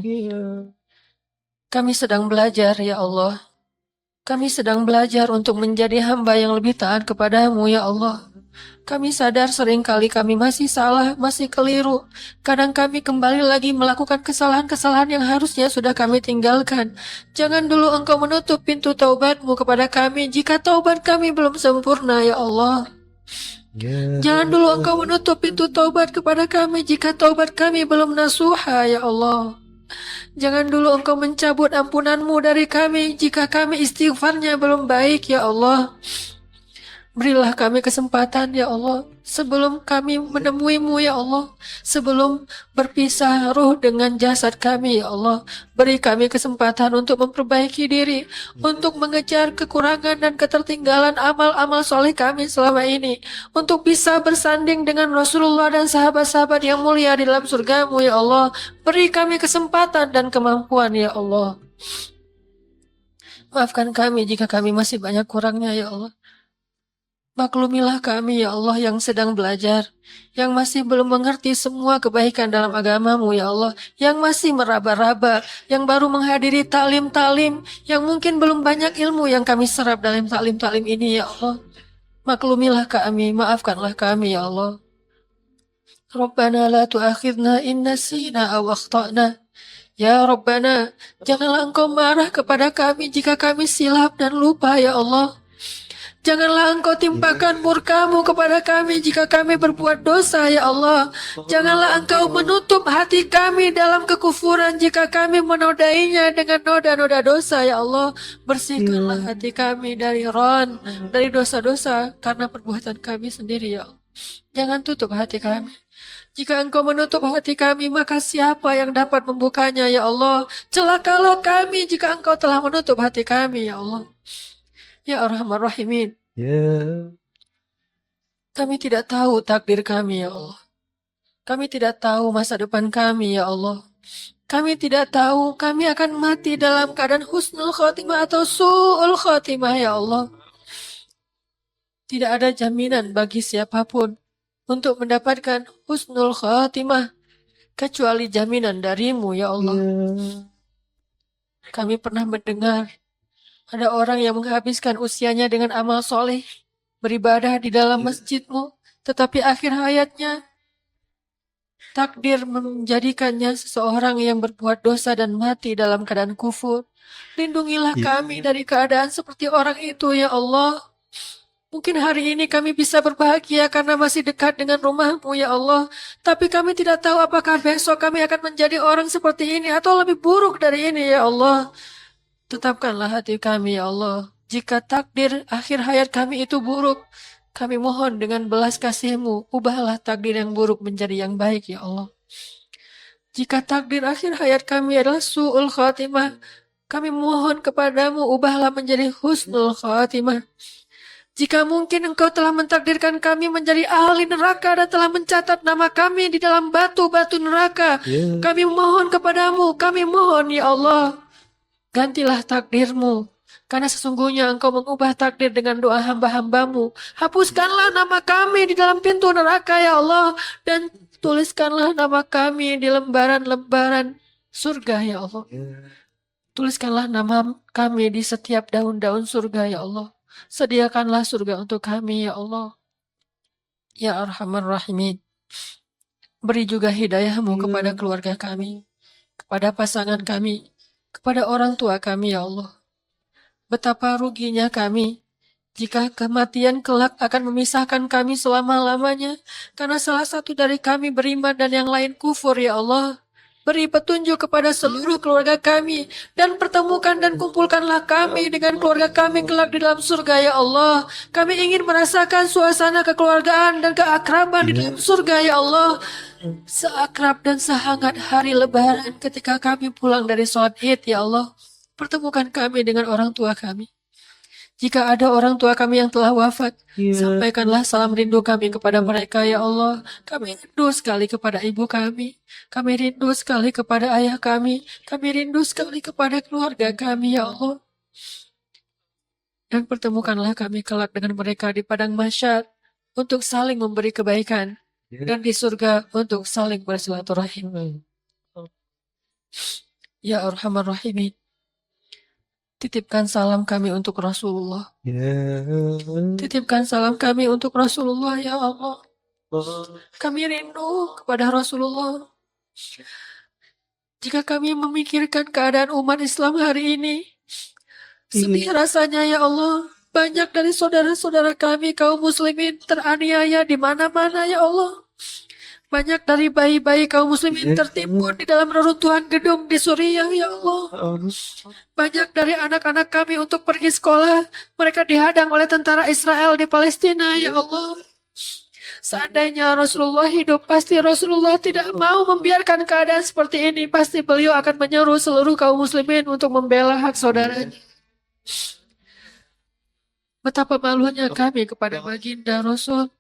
kami sedang belajar, ya Allah. Kami sedang belajar untuk menjadi hamba yang lebih taat kepadamu, ya Allah. Kami sadar seringkali kami masih salah, masih keliru. Kadang kami kembali lagi melakukan kesalahan-kesalahan yang harusnya sudah kami tinggalkan. Jangan dulu Engkau menutup pintu taubat-Mu kepada kami jika taubat kami belum sempurna, ya Allah. Jangan dulu Engkau menutup pintu taubat kepada kami jika taubat kami belum nasuha, ya Allah. Jangan dulu Engkau mencabut ampunan-Mu dari kami jika kami istighfarnya belum baik, ya Allah. Berilah kami kesempatan, ya Allah, sebelum kami menemui-Mu, ya Allah. Sebelum berpisah ruh dengan jasad kami, ya Allah. Beri kami kesempatan untuk memperbaiki diri, untuk mengejar kekurangan dan ketertinggalan amal-amal soleh kami selama ini, untuk bisa bersanding dengan Rasulullah dan sahabat-sahabat yang mulia di dalam surga-Mu, ya Allah. Beri kami kesempatan dan kemampuan, ya Allah. Maafkan kami jika kami masih banyak kurangnya, ya Allah. Maklumilah kami, ya Allah, yang sedang belajar, yang masih belum mengerti semua kebaikan dalam agama-Mu, ya Allah, yang masih meraba-raba, yang baru menghadiri taklim-taklim, yang mungkin belum banyak ilmu yang kami serap dalam taklim-taklim ini, ya Allah. Maklumilah kami, maafkanlah kami, ya Allah. Rabbana la tu'akhidna in nasina aw akhtana. Ya Rabbana, janganlah Engkau marah kepada kami jika kami silap dan lupa, ya Allah. Janganlah Engkau timpakan murka-Mu kepada kami jika kami berbuat dosa, ya Allah. Janganlah Engkau menutup hati kami dalam kekufuran jika kami menodainya dengan noda-noda dosa, ya Allah. Bersihkanlah hati kami dari dari dosa-dosa karena perbuatan kami sendiri, ya Allah. Jangan tutup hati kami. Jika Engkau menutup hati kami, maka siapa yang dapat membukanya, ya Allah? Celakalah kami jika Engkau telah menutup hati kami, ya Allah. Ya Arhamar Rahimin, kami tidak tahu takdir kami, ya Allah. Kami tidak tahu masa depan kami, ya Allah. Kami tidak tahu kami akan mati dalam keadaan husnul khotimah atau su'ul khotimah, ya Allah. Tidak ada jaminan bagi siapapun untuk mendapatkan husnul khotimah kecuali jaminan dari-Mu, ya Allah. Kami pernah mendengar ada orang yang menghabiskan usianya dengan amal soleh, beribadah di dalam masjid-Mu, tetapi akhir hayatnya takdir menjadikannya seseorang yang berbuat dosa dan mati dalam keadaan kufur. Lindungilah kami dari keadaan seperti orang itu, ya Allah. Mungkin hari ini kami bisa berbahagia karena masih dekat dengan rumah-Mu, ya Allah. Tapi kami tidak tahu apakah besok kami akan menjadi orang seperti ini atau lebih buruk dari ini, ya Allah. Tetapkanlah hati kami, ya Allah. Jika takdir akhir hayat kami itu buruk, kami mohon dengan belas kasih-Mu, ubahlah takdir yang buruk menjadi yang baik, ya Allah. Jika takdir akhir hayat kami adalah su'ul khatimah, kami mohon kepadamu, ubahlah menjadi husnul khatimah. Jika mungkin Engkau telah mentakdirkan kami menjadi ahli neraka dan telah mencatat nama kami di dalam batu-batu neraka, kami mohon kepadamu, kami mohon, ya Allah. Gantilah takdir-Mu, karena sesungguhnya Engkau mengubah takdir dengan doa hamba-hamba-Mu. Hapuskanlah nama kami di dalam pintu neraka, ya Allah, dan tuliskanlah nama kami di lembaran-lembaran surga, ya Allah. Tuliskanlah nama kami di setiap daun-daun surga, ya Allah. Sediakanlah surga untuk kami, ya Allah. Ya Arhamar Rahimin, beri juga hidayah-Mu kepada keluarga kami, kepada pasangan kami, kepada orang tua kami, ya Allah. Betapa ruginya kami jika kematian kelak akan memisahkan kami selama-lamanya karena salah satu dari kami beriman dan yang lain kufur, ya Allah. Beri petunjuk kepada seluruh keluarga kami dan pertemukan dan kumpulkanlah kami dengan keluarga kami kelak di dalam surga, ya Allah. Kami ingin merasakan suasana kekeluargaan dan keakraban di dalam surga, ya Allah. Seakrab dan sehangat hari Lebaran ketika kami pulang dari sholat Id, ya Allah. Pertemukan kami dengan orang tua kami. Jika ada orang tua kami yang telah wafat, يا sampaikanlah salam rindu kami kepada mereka, ya Allah. Kami rindu sekali kepada ibu kami. Kami rindu sekali kepada ayah kami. Kami rindu sekali kepada keluarga kami, ya Allah. Dan pertemukanlah kami kelak dengan mereka di padang mahsyar untuk saling memberi kebaikan. Dan di surga untuk saling bersilaturahim. Ya Arhamar Rahimin. Titipkan salam kami untuk Rasulullah. Titipkan salam kami untuk Rasulullah, ya Allah. Kami rindu kepada Rasulullah. Jika kami memikirkan keadaan umat Islam hari ini, sedih rasanya, ya Allah. Banyak dari saudara-saudara kami kaum muslimin teraniaya di mana-mana, ya Allah. Banyak dari bayi-bayi kaum muslimin tertimbun di dalam reruntuhan gedung di Suriah, ya Allah. Banyak dari anak-anak kami untuk pergi sekolah, mereka dihadang oleh tentara Israel di Palestina, ya Allah. Seandainya Rasulullah hidup, pasti Rasulullah tidak mau membiarkan keadaan seperti ini. Pasti beliau akan menyeru seluruh kaum muslimin untuk membela hak saudaranya. Betapa malunya kami kepada baginda Rasul.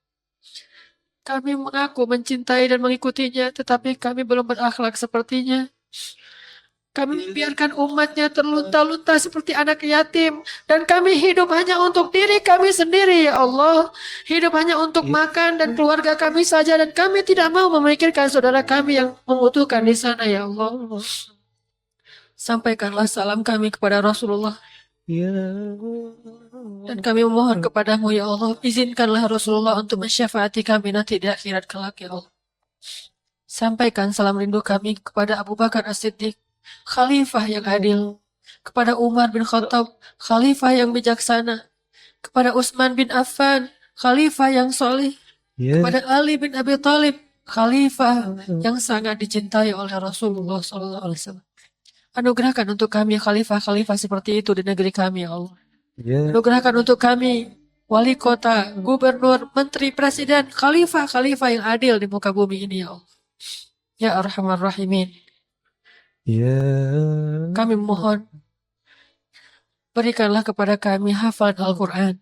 Kami mengaku mencintai dan mengikutinya, tetapi kami belum berakhlak sepertinya. Kami membiarkan umatnya terlunta-lunta seperti anak yatim. Dan kami hidup hanya untuk diri kami sendiri, ya Allah. Hidup hanya untuk makan dan keluarga kami saja. Dan kami tidak mau memikirkan saudara kami yang membutuhkan di sana, ya Allah. Sampaikanlah salam kami kepada Rasulullah. Dan kami memohon kepadamu, ya Allah, izinkanlah Rasulullah untuk mensyafaati kami nanti di akhirat kelak, ya Allah. Sampaikan salam rindu kami kepada Abu Bakar As-Siddiq, khalifah yang adil, kepada Umar bin Khattab, khalifah yang bijaksana, kepada Utsman bin Affan, khalifah yang soleh, kepada Ali bin Abi Thalib, khalifah yang sangat dicintai oleh Rasulullah SAW. Anugerahkan untuk kami khalifah-khalifah seperti itu di negeri kami, ya Allah. Anugerahkan untuk kami wali kota, gubernur, menteri, presiden, khalifah-khalifah yang adil di muka bumi ini, ya Allah. Ya Arhamar Rahimin. Kami mohon, berikanlah kepada kami hafalan Al-Quran.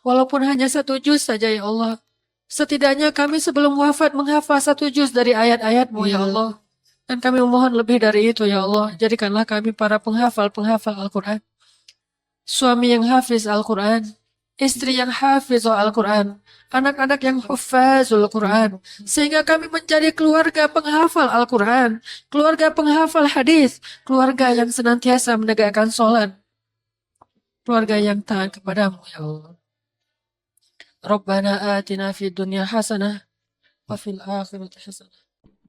Walaupun hanya 1 juz saja, ya Allah. Setidaknya kami sebelum wafat menghafal 1 juz dari ayat-ayat-Mu, ya Allah. Dan kami memohon lebih dari itu, ya Allah. Jadikanlah kami para penghafal-penghafal Al-Quran. Suami yang hafiz Al-Quran. Istri yang hafiz Al-Quran. Anak-anak yang hufazul Quran. Sehingga kami menjadi keluarga penghafal Al-Quran. Keluarga penghafal hadis. Keluarga yang senantiasa menegakkan sholat. Keluarga yang taat kepadamu, ya Allah. Rabbana atina fid dunya hasanah. Wa fil akhirati hasanah.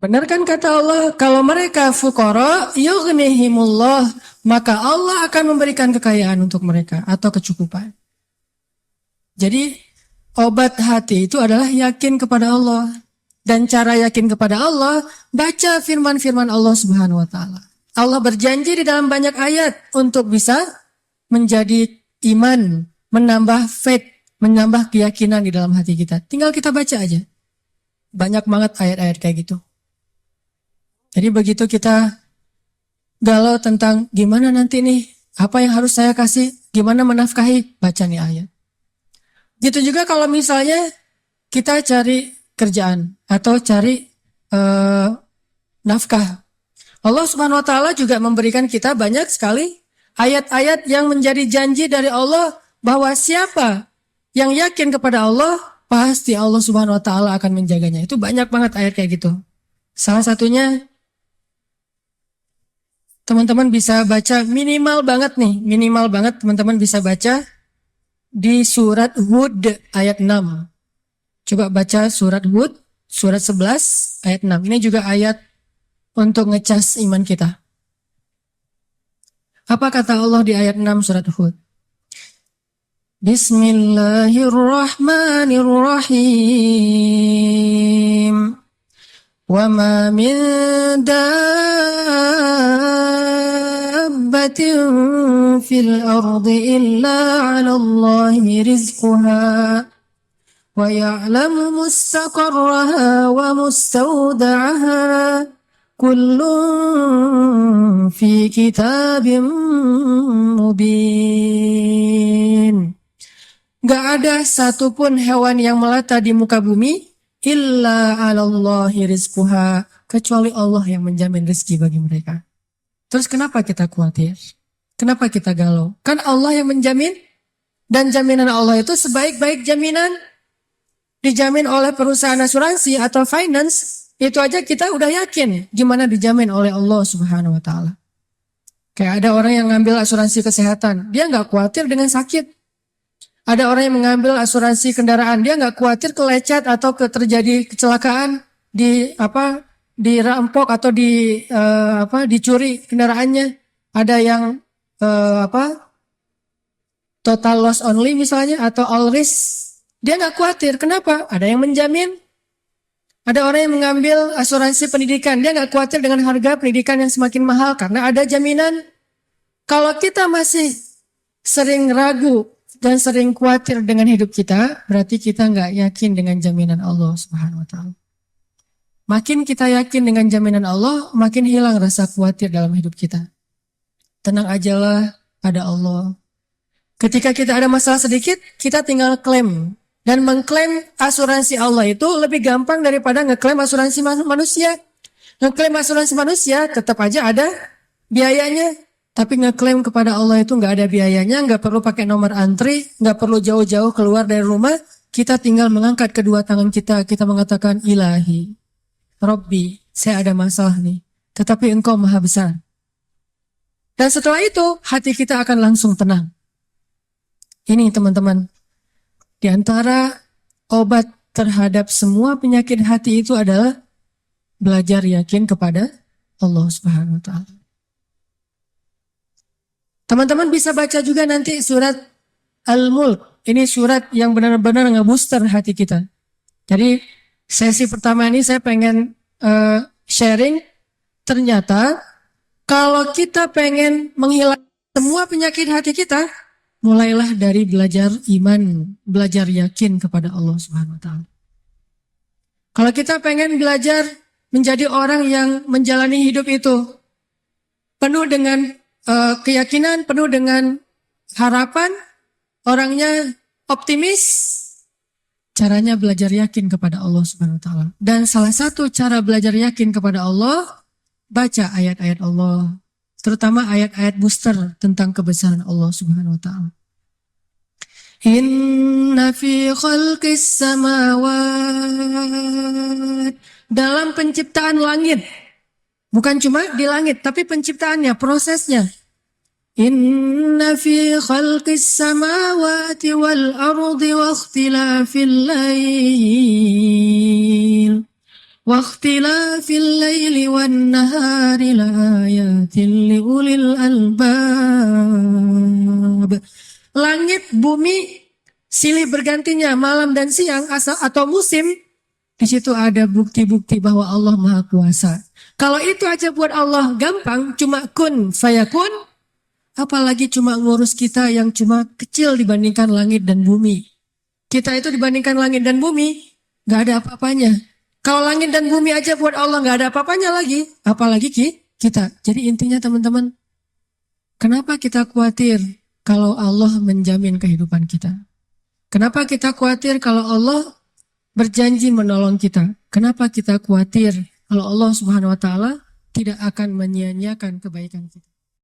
Benar kan kata Allah, kalau mereka fuqara, yughnihimullah, maka Allah akan memberikan kekayaan untuk mereka atau kecukupan. Jadi obat hati itu adalah yakin kepada Allah. Dan cara yakin kepada Allah, baca firman-firman Allah Subhanahu wa taala. Allah berjanji di dalam banyak ayat untuk bisa menjadi iman, menambah faith, menambah keyakinan di dalam hati kita. Tinggal kita baca aja. Banyak banget ayat-ayat kayak gitu. Jadi begitu kita galau tentang gimana nanti nih, apa yang harus saya kasih, gimana menafkahi, baca nih ayat. Gitu juga kalau misalnya kita cari kerjaan atau cari nafkah. Allah Subhanahu wa taala juga memberikan kita banyak sekali ayat-ayat yang menjadi janji dari Allah bahwa siapa yang yakin kepada Allah, pasti Allah Subhanahu wa taala akan menjaganya. Itu banyak banget ayat kayak gitu. Salah satunya teman-teman bisa baca minimal banget teman-teman bisa baca di surat Hud ayat 6. Coba baca surat Hud, surat 11 ayat 6. Ini juga ayat untuk ngecas iman kita. Apa kata Allah di ayat 6 surat Hud? Bismillahirrahmanirrahim. Wa ma min dabbatin fil ardi illa 'ala Allahi rizquha wa ya'lamu mustaqarraha wa mustawda'aha kullun fi kitabim mubin. Gak ada satupun hewan yang melata di muka bumi illa 'alallahi rizquha, kecuali Allah yang menjamin rezeki bagi mereka. Terus kenapa kita khawatir? Kenapa kita galau? Kan Allah yang menjamin, dan jaminan Allah itu sebaik-baik jaminan dijamin oleh perusahaan asuransi atau finance. Itu aja kita udah yakin gimana dijamin oleh Allah Subhanahu wa taala. Kayak ada orang yang ngambil asuransi kesehatan, dia nggak khawatir dengan sakit. Ada orang yang mengambil asuransi kendaraan, dia nggak khawatir kelecet atau terjadi kecelakaan, dirampok atau dicuri kendaraannya. Ada yang total loss only misalnya atau all risk, dia nggak khawatir. Kenapa? Ada yang menjamin. Ada orang yang mengambil asuransi pendidikan, dia nggak khawatir dengan harga pendidikan yang semakin mahal karena ada jaminan. Kalau kita masih sering ragu dan sering khawatir dengan hidup kita, berarti kita nggak yakin dengan jaminan Allah Subhanahu wa taala. Makin kita yakin dengan jaminan Allah, makin hilang rasa khawatir dalam hidup kita. Tenang ajalah, ada Allah. Ketika kita ada masalah sedikit, kita tinggal klaim. Dan mengklaim asuransi Allah itu lebih gampang daripada ngeklaim asuransi manusia. Ngeklaim asuransi manusia tetap aja ada biayanya. Tapi ngeklaim kepada Allah itu nggak ada biayanya, nggak perlu pakai nomor antri, nggak perlu jauh-jauh keluar dari rumah. Kita tinggal mengangkat kedua tangan kita mengatakan, Ilahi, Rabbi, saya ada masalah nih. Tetapi Engkau Maha Besar. Dan setelah itu, hati kita akan langsung tenang. Ini teman-teman, di antara obat terhadap semua penyakit hati itu adalah belajar yakin kepada Allah Subhanahu wa taala. Teman-teman bisa baca juga nanti surat Al-Mulk. Ini surat yang benar-benar ngebooster hati kita. Jadi sesi pertama ini saya pengen sharing. Ternyata kalau kita pengen menghilangkan semua penyakit hati kita, mulailah dari belajar iman, belajar yakin kepada Allah Subhanahu wa taala. Kalau kita pengen belajar menjadi orang yang menjalani hidup itu penuh dengan keyakinan, penuh dengan harapan, orangnya optimis, caranya belajar yakin kepada Allah Subhanahu wa taala. Dan salah satu cara belajar yakin kepada Allah, baca ayat-ayat Allah, terutama ayat-ayat booster tentang kebesaran Allah Subhanahu wa taala. Inna fi khalqis samawat, dalam penciptaan langit, bukan cuma di langit, tapi penciptaannya, prosesnya. Inna fi khalqis samawati wal ardi wa ikhtilafil laili wan nahari la ayatin liulil albab. Langit, bumi, silih bergantinya malam dan siang atau musim, di situ ada bukti-bukti bahwa Allah Maha Kuasa. Kalau itu aja buat Allah gampang, cuma kun fayakun, apalagi cuma ngurus kita yang cuma kecil dibandingkan langit dan bumi. Kita itu dibandingkan langit dan bumi, gak ada apa-apanya. Kalau langit dan bumi aja buat Allah gak ada apa-apanya lagi, apalagi kita. Jadi intinya teman-teman, kenapa kita khawatir kalau Allah menjamin kehidupan kita? Kenapa kita khawatir kalau Allah berjanji menolong kita? Kenapa kita khawatir kalau Allah Subhanahu wa taala tidak akan menyia-nyiakan kebaikan kita?